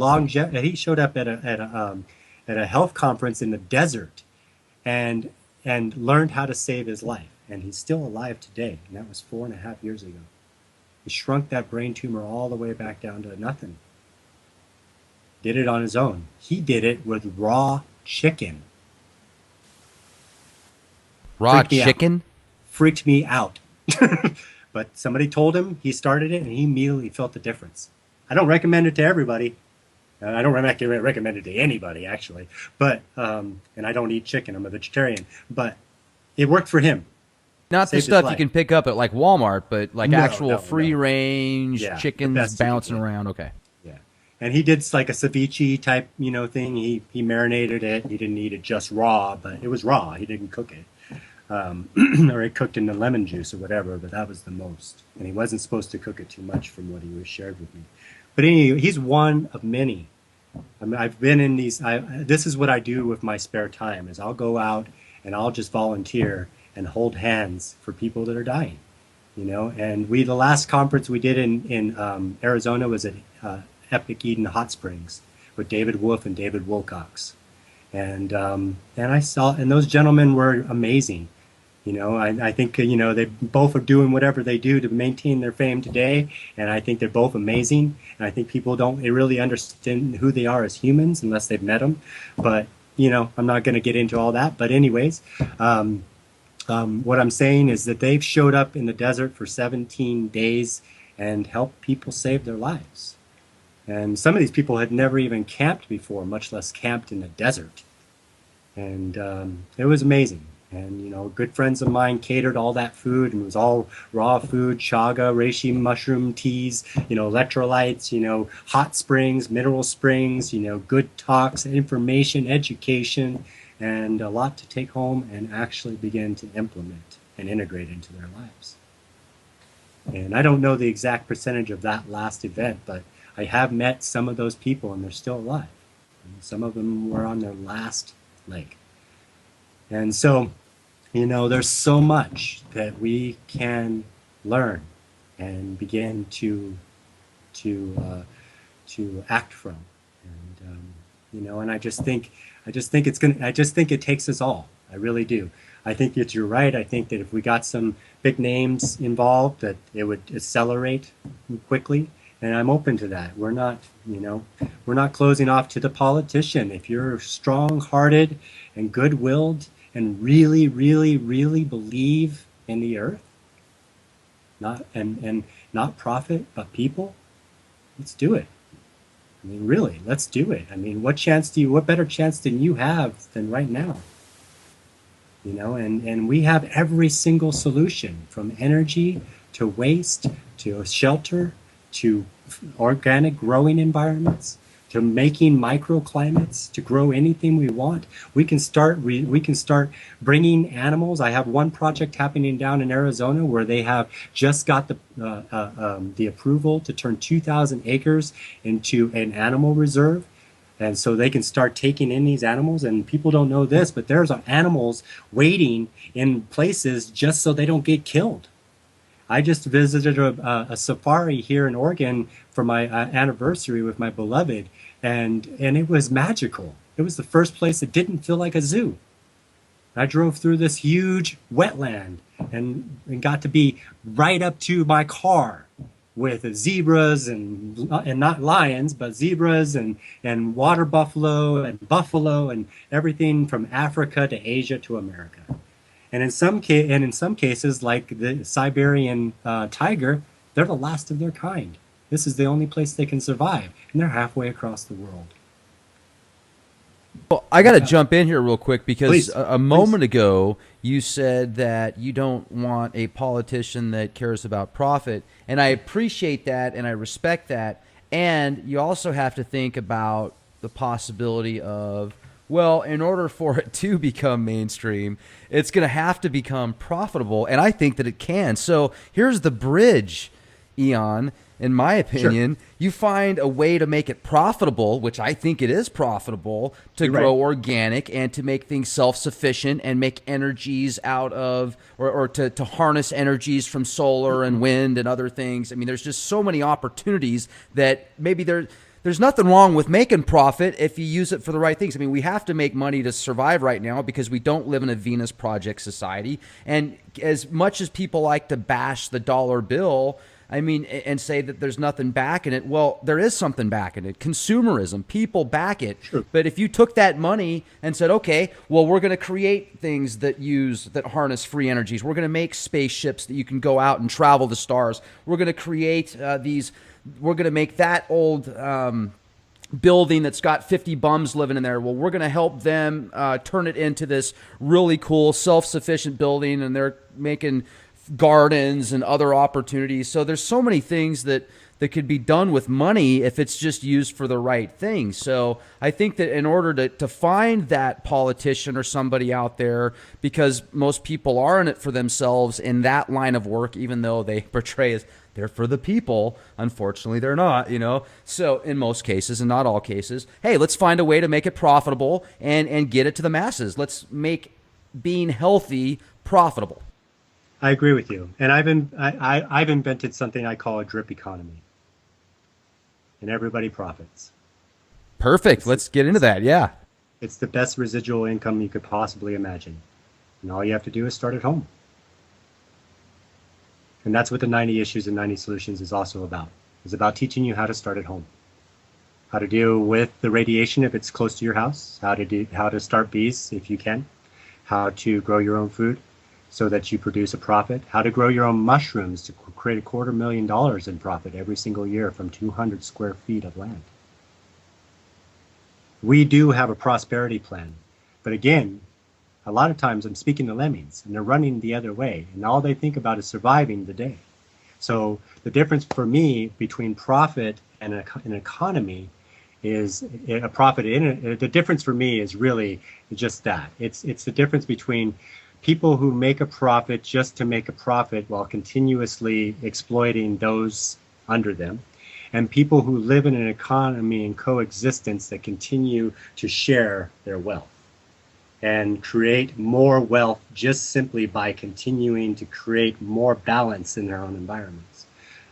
health conference in the desert and learned how to save his life. And he's still alive today. And that was 4.5 years ago. He shrunk that brain tumor all the way back down to nothing. Did it on his own. He did it with raw chicken. Raw Freaked me out. chicken? Freaked me out. But somebody told him, he started it, and he immediately felt the difference. I don't recommend it to everybody. I don't recommend it to anybody, actually. But and I don't eat chicken. I'm a vegetarian. But it worked for him. Not the Saved his stuff you life. can pick up at like Walmart, but like No, actual no, free no. range Yeah, the chickens best you could bouncing get. around. Okay. Yeah. And he did like a ceviche type, thing. He marinated it. He didn't eat it just raw, but it was raw. He didn't cook it. Or it cooked in the lemon juice or whatever, but that was the most. And he wasn't supposed to cook it too much from what he was shared with me. But anyway, he's one of many. I mean, I've been in these. This is what I do with my spare time: is I'll go out and I'll just volunteer and hold hands for people that are dying. And the last conference we did in Arizona was at Epic Eden Hot Springs with David Wolf and David Wilcox, and I saw, and those gentlemen were amazing. I think they both are doing whatever they do to maintain their fame today, and I think they're both amazing. And I think people don't really understand who they are as humans unless they've met them. But I'm not going to get into all that. But anyways, what I'm saying is that they've showed up in the desert for 17 days and helped people save their lives. And some of these people had never even camped before, much less camped in the desert. And it was amazing. And, good friends of mine catered all that food, and it was all raw food, chaga, reishi mushroom teas, electrolytes, hot springs, mineral springs, good talks, information, education, and a lot to take home and actually begin to implement and integrate into their lives. And I don't know the exact percentage of that last event, but I have met some of those people, and they're still alive. And some of them were on their last leg. And so, there's so much that we can learn and begin to act from. And I just think it takes us all. I really do. I think that you're right. I think that if we got some big names involved, that it would accelerate quickly. And I'm open to that. We're not closing off to the politician. If you're strong-hearted and good-willed and really, really, really believe in the earth, not profit, but people, let's do it. I mean, really, let's do it. I mean, what better chance than you have than right now? And we have every single solution, from energy to waste to shelter to organic growing environments to making microclimates to grow anything we want. We can start bringing animals. I have one project happening down in Arizona where they have just got the approval to turn 2,000 acres into an animal reserve. And so they can start taking in these animals, and people don't know this, but there's animals waiting in places just so they don't get killed. I just visited a safari here in Oregon for my anniversary with my beloved, and it was magical. It was the first place that didn't feel like a zoo. I drove through this huge wetland and got to be right up to my car with zebras and not lions, but zebras and water buffalo and everything from Africa to Asia to America. And in some cases, like the Siberian tiger, they're the last of their kind. This is the only place they can survive, and they're halfway across the world. Well, I got to jump in here real quick because Please, a moment ago you said that you don't want a politician that cares about profit, and I appreciate that and I respect that. And you also have to think about the possibility of, well, in order for it to become mainstream, it's going to have to become profitable, and I think that it can. So here's the bridge, Aeon. In my opinion, sure. You find a way to make it profitable, which I think it is profitable, to grow organic and to make things self-sufficient and make energies out of, or to harness energies from solar and wind and other things. I mean, there's just so many opportunities that maybe there's nothing wrong with making profit if you use it for the right things. I mean, we have to make money to survive right now because we don't live in a Venus Project society. And as much as people like to bash the dollar bill, I mean, and say that there's nothing back in it. Well, there is something back in it. Consumerism, people back it. Sure. But if you took that money and said, okay, well, we're going to create things that harness free energies. We're going to make spaceships that you can go out and travel the stars. We're going to create we're going to make that old building that's got 50 bums living in there. Well, we're going to help them turn it into this really cool self-sufficient building, and they're making gardens and other opportunities. So there's so many things that could be done with money if it's just used for the right thing. So I think that in order to find that politician or somebody out there, because most people are in it for themselves in that line of work, even though they portray as they're for the people, unfortunately they're not, So in most cases, and not all cases, hey, let's find a way to make it profitable and get it to the masses. Let's make being healthy profitable. I agree with you. And I've invented something I call a drip economy. And everybody profits. Perfect. Let's get into that. Yeah. It's the best residual income you could possibly imagine. And all you have to do is start at home. And that's what the 90 Issues and 90 Solutions is also about. It's about teaching you how to start at home. How to deal with the radiation if it's close to your house. How to start bees if you can. How to grow your own food so that you produce a profit. How to grow your own mushrooms to create $250,000 in profit every single year from 200 square feet of land. We do have a prosperity plan. But again, a lot of times I'm speaking to lemmings and they're running the other way, and all they think about is surviving the day. So the difference for me between profit and an economy is a profit. The difference for me is really just that. It's the difference between people who make a profit just to make a profit while continuously exploiting those under them, and people who live in an economy and coexistence that continue to share their wealth and create more wealth just simply by continuing to create more balance in their own environments.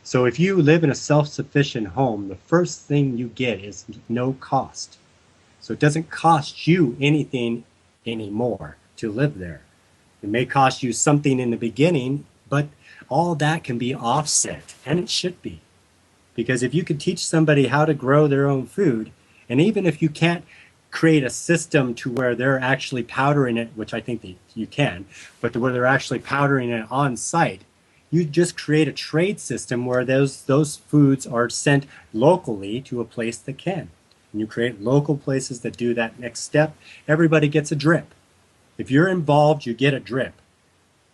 So if you live in a self-sufficient home, the first thing you get is no cost. So it doesn't cost you anything anymore to live there. It may cost you something in the beginning, but all that can be offset, and it should be. Because if you could teach somebody how to grow their own food, and even if you can't create a system to where they're actually powdering it, which I think that you can, but where they're actually powdering it on site, you just create a trade system where those foods are sent locally to a place that can. And you create local places that do that next step. Everybody gets a drip. If you're involved, you get a drip.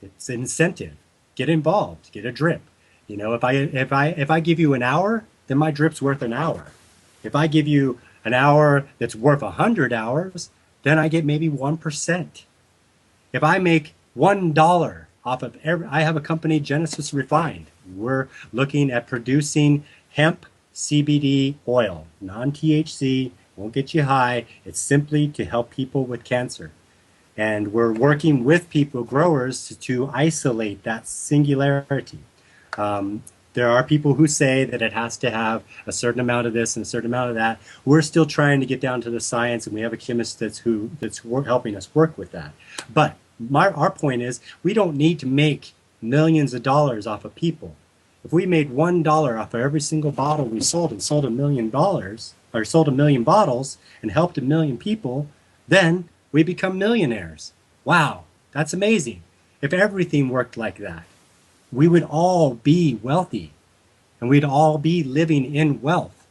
It's an incentive. Get involved. Get a drip. If I give you an hour, then my drip's worth an hour. If I give you an hour that's worth 100 hours, then I get maybe 1%. If I make $1 off of I have a company, Genesis Refined. We're looking at producing hemp CBD oil, non-THC, won't get you high. It's simply to help people with cancer. And we're working with people, growers, to isolate that singularity. There are people who say that it has to have a certain amount of this and a certain amount of that. We're still trying to get down to the science, and we have a chemist that's helping us work with that. But our point is, we don't need to make millions of dollars off of people. If we made $1 off of every single bottle we sold and sold $1 million, or sold 1 million bottles and helped 1 million people, then we become millionaires. Wow, that's amazing. If everything worked like that, we would all be wealthy and we'd all be living in wealth.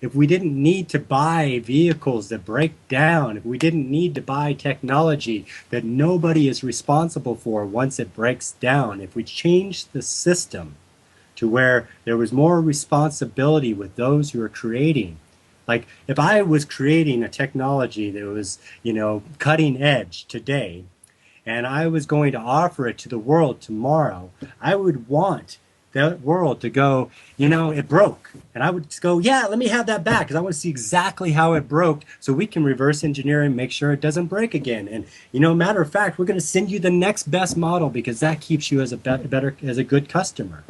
If we didn't need to buy vehicles that break down, if we didn't need to buy technology that nobody is responsible for once it breaks down, if we changed the system to where there was more responsibility with those who are creating. Like if I was creating a technology that was, cutting edge today, and I was going to offer it to the world tomorrow, I would want that world to go, it broke. And I would go, yeah, let me have that back, because I want to see exactly how it broke so we can reverse engineer and make sure it doesn't break again. And, matter of fact, we're going to send you the next best model because that keeps you as a good customer.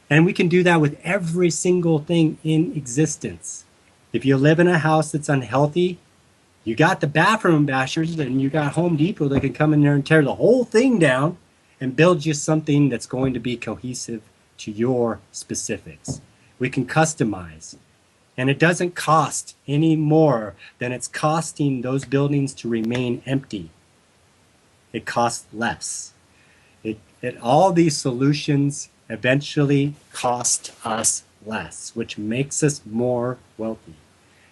And we can do that with every single thing in existence. If you live in a house that's unhealthy, you got the bathroom bashers and you got Home Depot that can come in there and tear the whole thing down and build you something that's going to be cohesive to your specifics. We can customize. And it doesn't cost any more than it's costing those buildings to remain empty. It costs less. All these solutions eventually cost us less, which makes us more wealthy.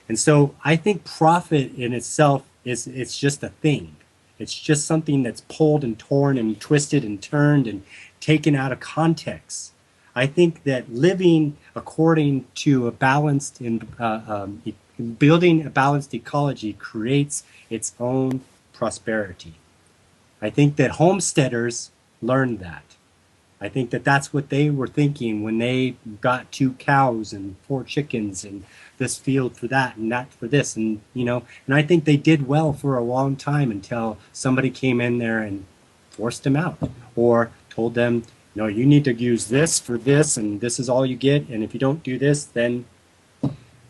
And so I think profit in itself it's just a thing. It's just something that's pulled and torn and twisted and turned and taken out of context. I think that living according to a balanced building a balanced ecology creates its own prosperity. I think that homesteaders learned that. I think that that's what they were thinking when they got 2 cows and 4 chickens and this field for that and that for this, and and I think they did well for a long time until somebody came in there and forced them out or told them, no, you need to use this for this, and this is all you get, and if you don't do this, then.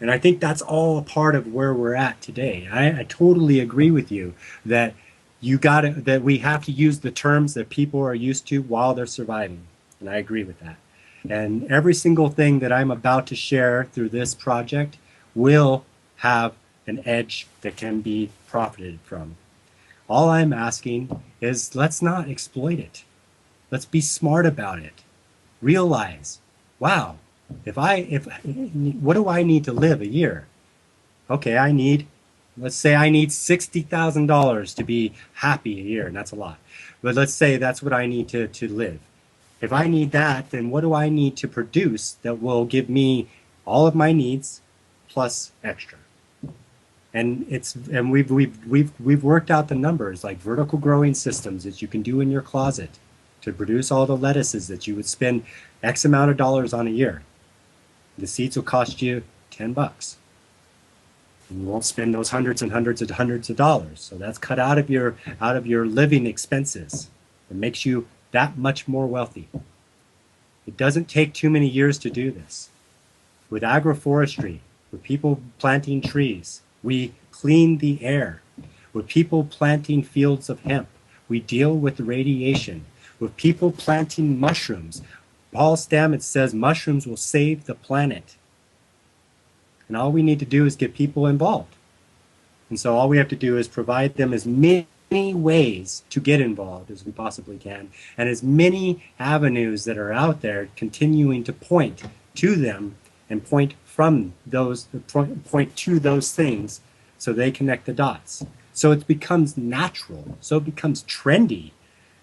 And I think that's all a part of where we're at today. I totally agree with you that that we have to use the terms that people are used to while they're surviving. And I agree with that. And every single thing that I'm about to share through this project will have an edge that can be profited from. All I'm asking is let's not exploit it. Let's be smart about it. Realize, wow, what do I need to live a year? Okay, let's say I need $60,000 to be happy a year, and that's a lot. But let's say that's what I need to live. If I need that, then what do I need to produce that will give me all of my needs plus extra? And we've worked out the numbers, like vertical growing systems that you can do in your closet to produce all the lettuces that you would spend X amount of dollars on a year. The seeds will cost you $10. You won't spend those hundreds and hundreds and hundreds of dollars. So that's cut out of your living expenses. It makes you that much more wealthy. It doesn't take too many years to do this. With agroforestry, with people planting trees, we clean the air. With people planting fields of hemp, we deal with the radiation. With people planting mushrooms, Paul Stamets says mushrooms will save the planet. And all we need to do is get people involved. And so all we have to do is provide them as many ways to get involved as we possibly can, and as many avenues that are out there continuing to point to them and point to those things so they connect the dots. So it becomes natural, so it becomes trendy.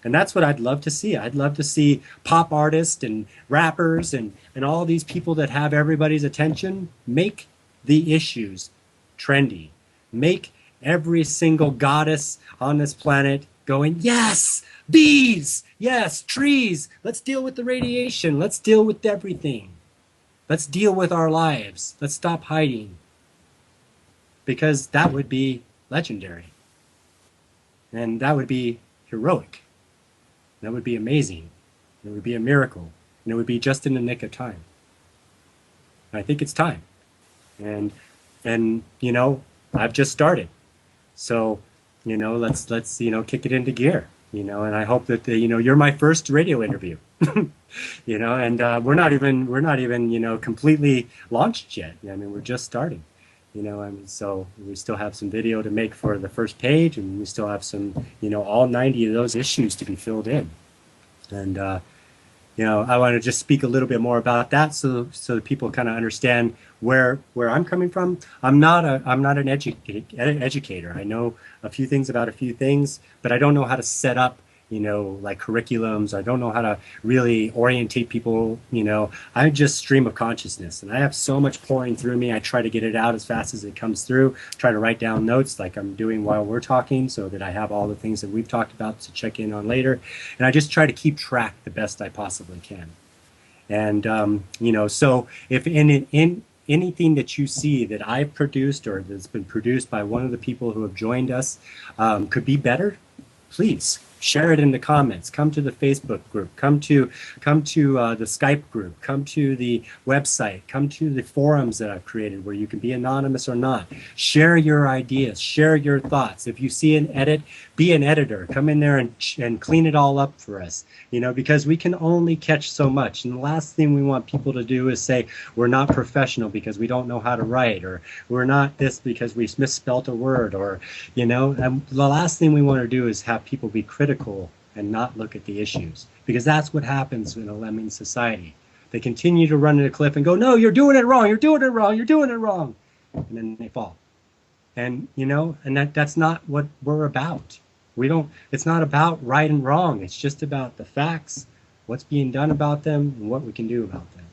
And that's what I'd love to see. I'd love to see pop artists and rappers and all these people that have everybody's attention make the issues trendy. Make every single goddess on this planet going, yes, bees, yes, trees. Let's deal with the radiation. Let's deal with everything. Let's deal with our lives. Let's stop hiding. Because that would be legendary. And that would be heroic. That would be amazing. It would be a miracle. And it would be just in the nick of time. And I think it's time. And I've just started. So, let's kick it into gear. And I hope that you're my first radio interview. And we're not even completely launched yet. I mean, we're just starting. So we still have some video to make for the first page, and we still have some, all 90 of those issues to be filled in. And I want to just speak a little bit more about that so that people kind of understand where I'm coming from. I'm not an educator. I know a few things about a few things, but I don't know how to set up like curriculums. I don't know how to really orientate people. I just stream of consciousness, and I have so much pouring through me. I try to get it out as fast as it comes through, try to write down notes like I'm doing while we're talking so that I have all the things that we've talked about to check in on later. And I just try to keep track the best I possibly can. And, so if in anything that you see that I've produced or that's been produced by one of the people who have joined us could be better, please Share it in the comments. Come to the Facebook group. Come to the Skype group. Come to the website. Come to the forums that I've created where you can be anonymous or not. Share your ideas. Share your thoughts. If you see an edit, be an editor. Come in there and clean it all up for us. Because we can only catch so much. And the last thing we want people to do is say we're not professional because we don't know how to write, or we're not this because we misspelt a word, or and the last thing we want to do is have people be critical and not look at the issues, because that's what happens in a lemming society. They continue to run into a cliff and go, no, you're doing it wrong, you're doing it wrong, you're doing it wrong, and then they fall. And that's not what we're about. It's not about right and wrong. It's just about the facts, what's being done about them, and what we can do about them.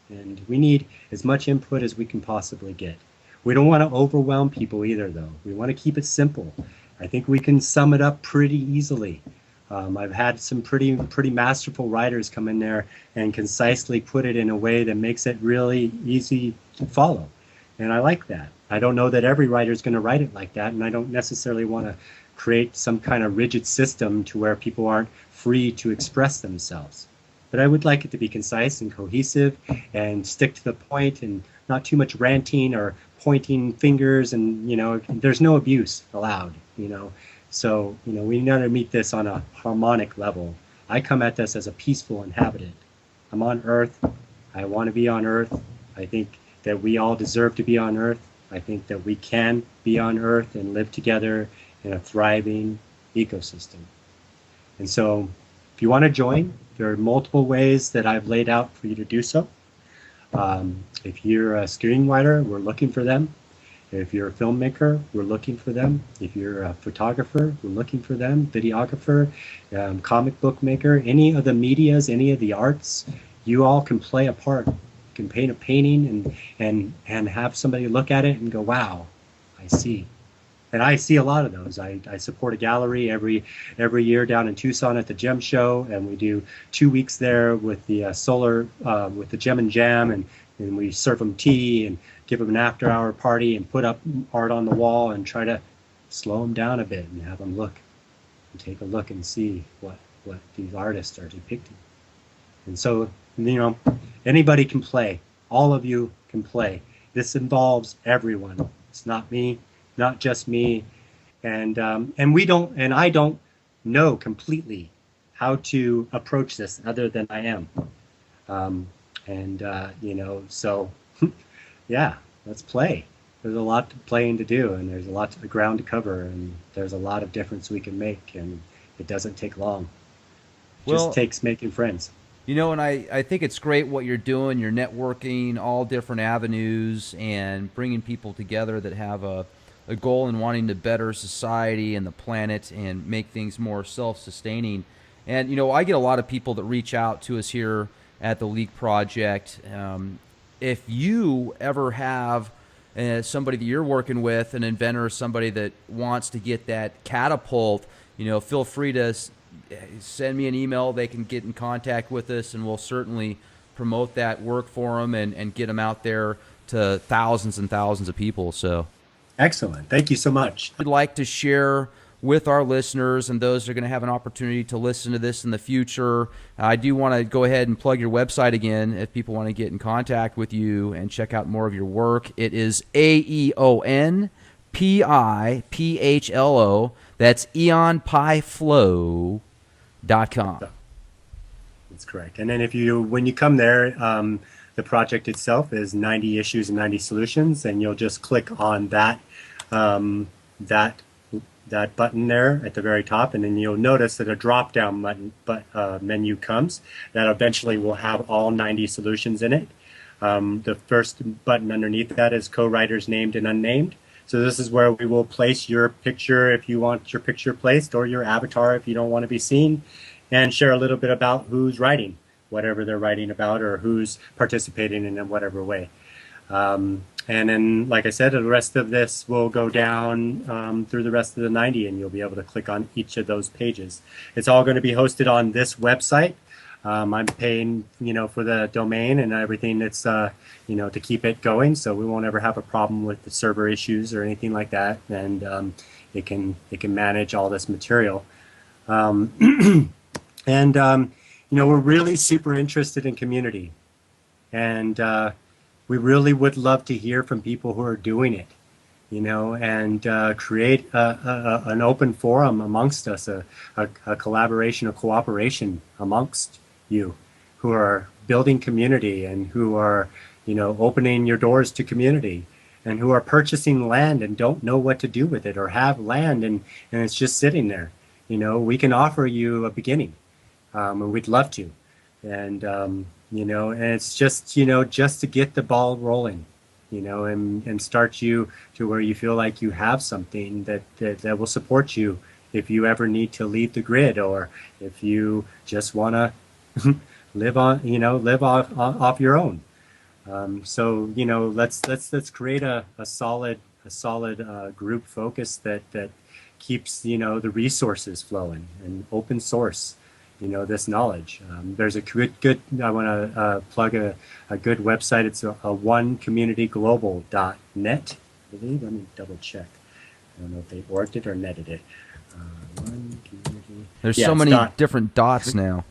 And we need as much input as we can possibly get. We don't want to overwhelm people either, though. We want to keep it simple. I think we can sum it up pretty easily. I've had some pretty masterful writers come in there and concisely put it in a way that makes it really easy to follow. And I like that. I don't know that every writer is going to write it like that, and I don't necessarily want to create some kind of rigid system to where people aren't free to express themselves. But I would like it to be concise and cohesive and stick to the point, and not too much ranting or pointing fingers, and there's no abuse allowed. So we need to meet this on a harmonic level. I come at this as a peaceful inhabitant. I'm on Earth. I want to be on Earth. I think that we all deserve to be on Earth. I think that we can be on Earth and live together in a thriving ecosystem. And so if you want to join, there are multiple ways that I've laid out for you to do so. If you're a screenwriter, we're looking for them. If you're a filmmaker, we're looking for them. If you're a photographer, we're looking for them. Videographer, comic book maker, any of the medias, any of the arts, you all can play a part. You can paint a painting and have somebody look at it and go, wow, I see. And I see a lot of those. I support a gallery every year down in Tucson at the Gem Show, and we do 2 weeks there with the with the Gem and Jam, and we serve them tea and give them an after-hour party and put up art on the wall and try to slow them down a bit and have them look and take a look and see what these artists are depicting. And so, anybody can play. All of you can play. This involves everyone. It's not me, not just me, and I don't know completely how to approach this other than I am, so yeah, let's play. There's a lot to play and to do, and there's a lot of ground to cover, and there's a lot of difference we can make, and it doesn't take long. It just takes making friends. And I think it's great what you're doing. You're networking all different avenues and bringing people together that have a goal in wanting to better society and the planet and make things more self-sustaining. And, I get a lot of people that reach out to us here at the Leak Project. If you ever have somebody that you're working with, an inventor, somebody that wants to get that catapult, feel free to send me an email. They can get in contact with us, and we'll certainly promote that work for them and get them out there to thousands and thousands of people. So, excellent. Thank you so much. I'd like to share with our listeners and those that are going to have an opportunity to listen to this in the future. I do want to go ahead and plug your website again if people want to get in contact with you and check out more of your work. It is AeonPiPhlo. That's EonPiPhlo.com. That's correct. And then when you come there, the project itself is 90 Issues and 90 Solutions, and you'll just click on that button there at the very top, and then you'll notice that a drop-down menu comes that eventually will have all 90 solutions in it. The first button underneath that is co-writers named and unnamed. So this is where we will place your picture if you want your picture placed, or your avatar if you don't want to be seen, and share a little bit about who's writing, whatever they're writing about, or who's participating in whatever way. And then, like I said, the rest of this will go down through the rest of the 90, and you'll be able to click on each of those pages. It's all going to be hosted on this website. I'm paying, for the domain and everything that's, to keep it going, so we won't ever have a problem with the server issues or anything like that, and it can manage all this material. And we're really super interested in community, and we really would love to hear from people who are doing it, and create an open forum amongst us, a collaboration, a cooperation amongst you who are building community and who are, opening your doors to community and who are purchasing land and don't know what to do with it, or have land and it's just sitting there. We can offer you a beginning, and we'd love to. And it's just to get the ball rolling, and start you to where you feel like you have something that will support you if you ever need to leave the grid, or if you just want to live off your own. So let's create a solid group focus that keeps the resources flowing and open source this knowledge. There's a good I want to plug a good website. It's a onecommunityglobal.net, I believe. Let me double check. I don't know if they orged it or netted it. One community. There's so many different dots now.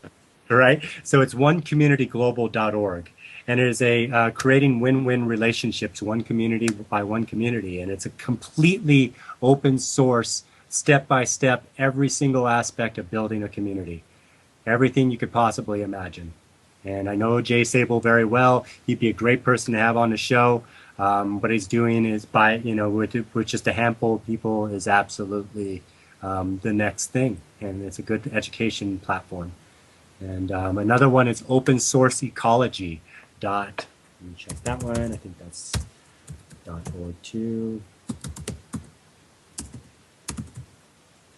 Right? So it's onecommunityglobal.org. And it is a creating win-win relationships, one community by one community. And it's a completely open source, step-by-step, every single aspect of building a community. Everything you could possibly imagine. And I know Jay Sable very well. He'd be a great person to have on the show. What he's doing is with just a handful of people is absolutely the next thing. And it's a good education platform. And another one is open source ecology. Let me check that one. I think that's .org too.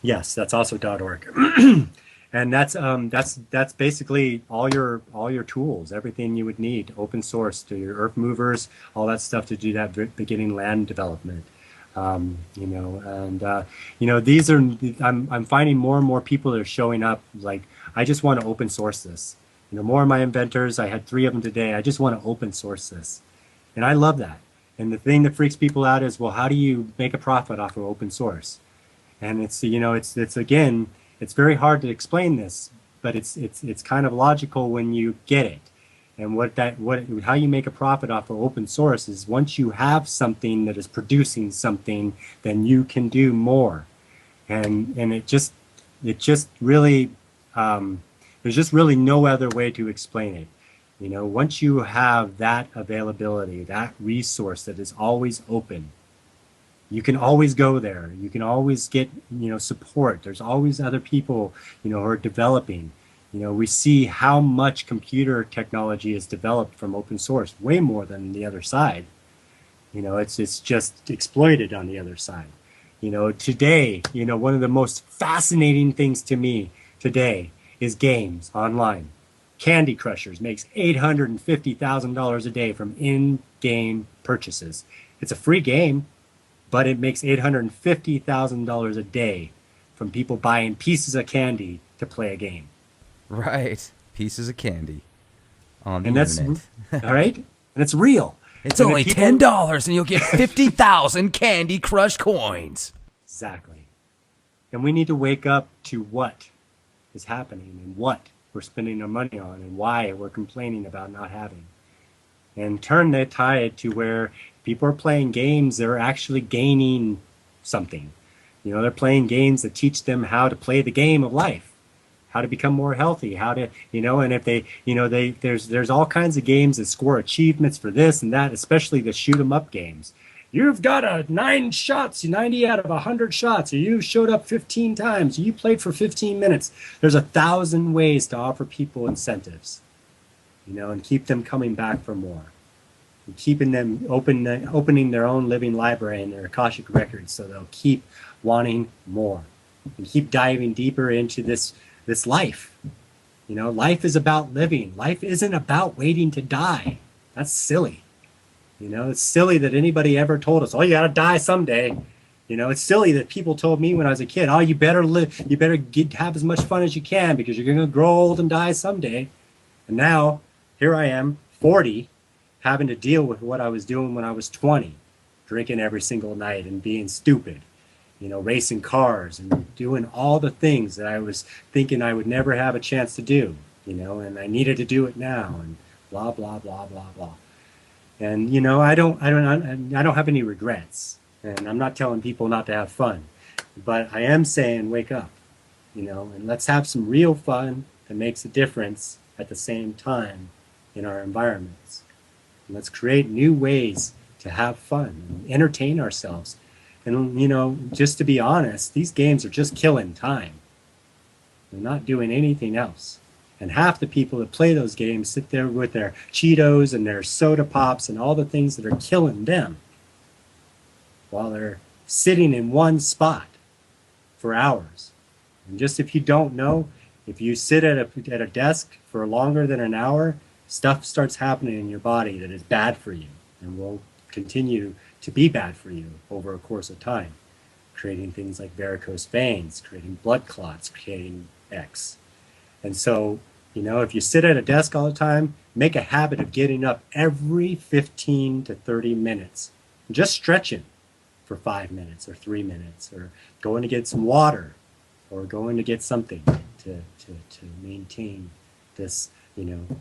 Yes, that's also .org. And that's basically all your tools, everything you would need, open source, to your earth movers, all that stuff to do that beginning land development. These are, I'm finding more and more people that are showing up like, I just want to open source this. More of my inventors, I had 3 of them today. I just want to open source this. And I love that. And the thing that freaks people out is, well, how do you make a profit off of open source? And it's again, it's very hard to explain this, but it's kind of logical when you get it. And how you make a profit off of open source is, once you have something that is producing something, then you can do more. And it just really, there's just really no other way to explain it. Once you have that availability, that resource that is always open, you can always go there. You can always get, support. There's always other people, who are developing. We see how much computer technology is developed from open source, way more than the other side. It's just exploited on the other side. Today, one of the most fascinating things to me today is games online. Candy Crushers makes $850,000 a day from in-game purchases. It's a free game, but it makes $850,000 a day from people buying pieces of candy to play a game. Right. Pieces of candy on the internet. All right? And it's real. It's only $10 and you'll get 50,000 Candy Crush coins. Exactly. And we need to wake up to what is happening and what we're spending our money on and why we're complaining about not having. And turn that tide to where people are playing games, they're actually gaining something. They're playing games that teach them how to play the game of life, how to become more healthy, how to, and if they, there's all kinds of games that score achievements for this and that, especially the shoot 'em up games. You've got 9 shots, 90 out of 100 shots, or you showed up 15 times, or you played for 15 minutes. There's 1,000 ways to offer people incentives, and keep them coming back for more. And keeping them opening their own living library and their Akashic records, so they'll keep wanting more and keep diving deeper into this life. Life is about living. Life isn't about waiting to die. That's silly. It's silly that anybody ever told us, oh, you gotta die someday. It's silly that people told me when I was a kid, oh, you better live, you better have as much fun as you can because you're gonna grow old and die someday. And now, here I am, 40, having to deal with what I was doing when I was 20, drinking every single night and being stupid. racing cars and doing all the things that I was thinking I would never have a chance to do, and I needed to do it now, and blah blah blah blah blah. And I don't have any regrets, and I'm not telling people not to have fun, but I am saying wake up, and let's have some real fun that makes a difference at the same time in our environments. And let's create new ways to have fun and entertain ourselves. And just to be honest, these games are just killing time. They're not doing anything else. And half the people that play those games sit there with their Cheetos and their soda pops and all the things that are killing them while they're sitting in one spot for hours. And just if you don't know, if you sit at a desk for longer than an hour, stuff starts happening in your body that is bad for you and will continue to be bad for you over a course of time, creating things like varicose veins, creating blood clots, creating X. And so, if you sit at a desk all the time, make a habit of getting up every 15 to 30 minutes, just stretching for 5 minutes or 3 minutes, or going to get some water, or going to get something to maintain this,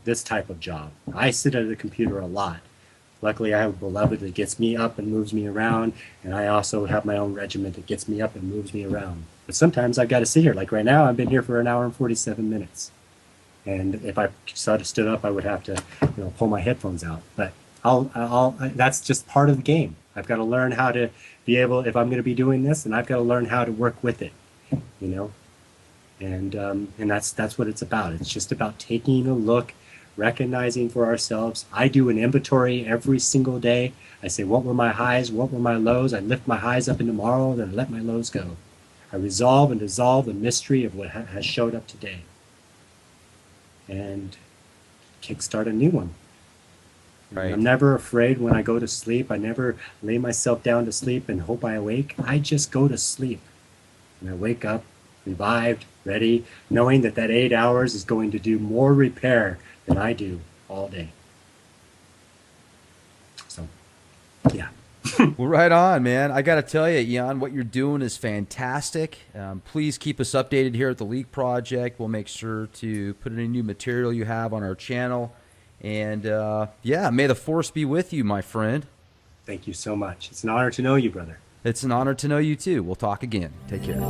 this type of job. I sit at a computer a lot. Luckily, I have a beloved that gets me up and moves me around, and I also have my own regiment that gets me up and moves me around. But sometimes I've got to sit here. Like right now, I've been here for an hour and 47 minutes. And if I sort of stood up, I would have to, pull my headphones out. But that's just part of the game. I've got to learn how to be able, if I'm going to be doing this, and I've got to learn how to work with it, And that's what it's about. It's just about taking a look, recognizing for ourselves. I do an inventory every single day. I say, what were my highs? What were my lows? I lift my highs up in tomorrow, then I let my lows go. I resolve and dissolve the mystery of what has showed up today. And kickstart a new one. Right. I'm never afraid when I go to sleep. I never lay myself down to sleep and hope I awake. I just go to sleep. And I wake up revived, ready, knowing that 8 hours is going to do more repair than I do all day. So, yeah. Well, right on, man. I got to tell you, Aeon, what you're doing is fantastic. Please keep us updated here at the Leak Project. We'll make sure to put any new material you have on our channel. And, may the force be with you, my friend. Thank you so much. It's an honor to know you, brother. It's an honor to know you, too. We'll talk again. Take care.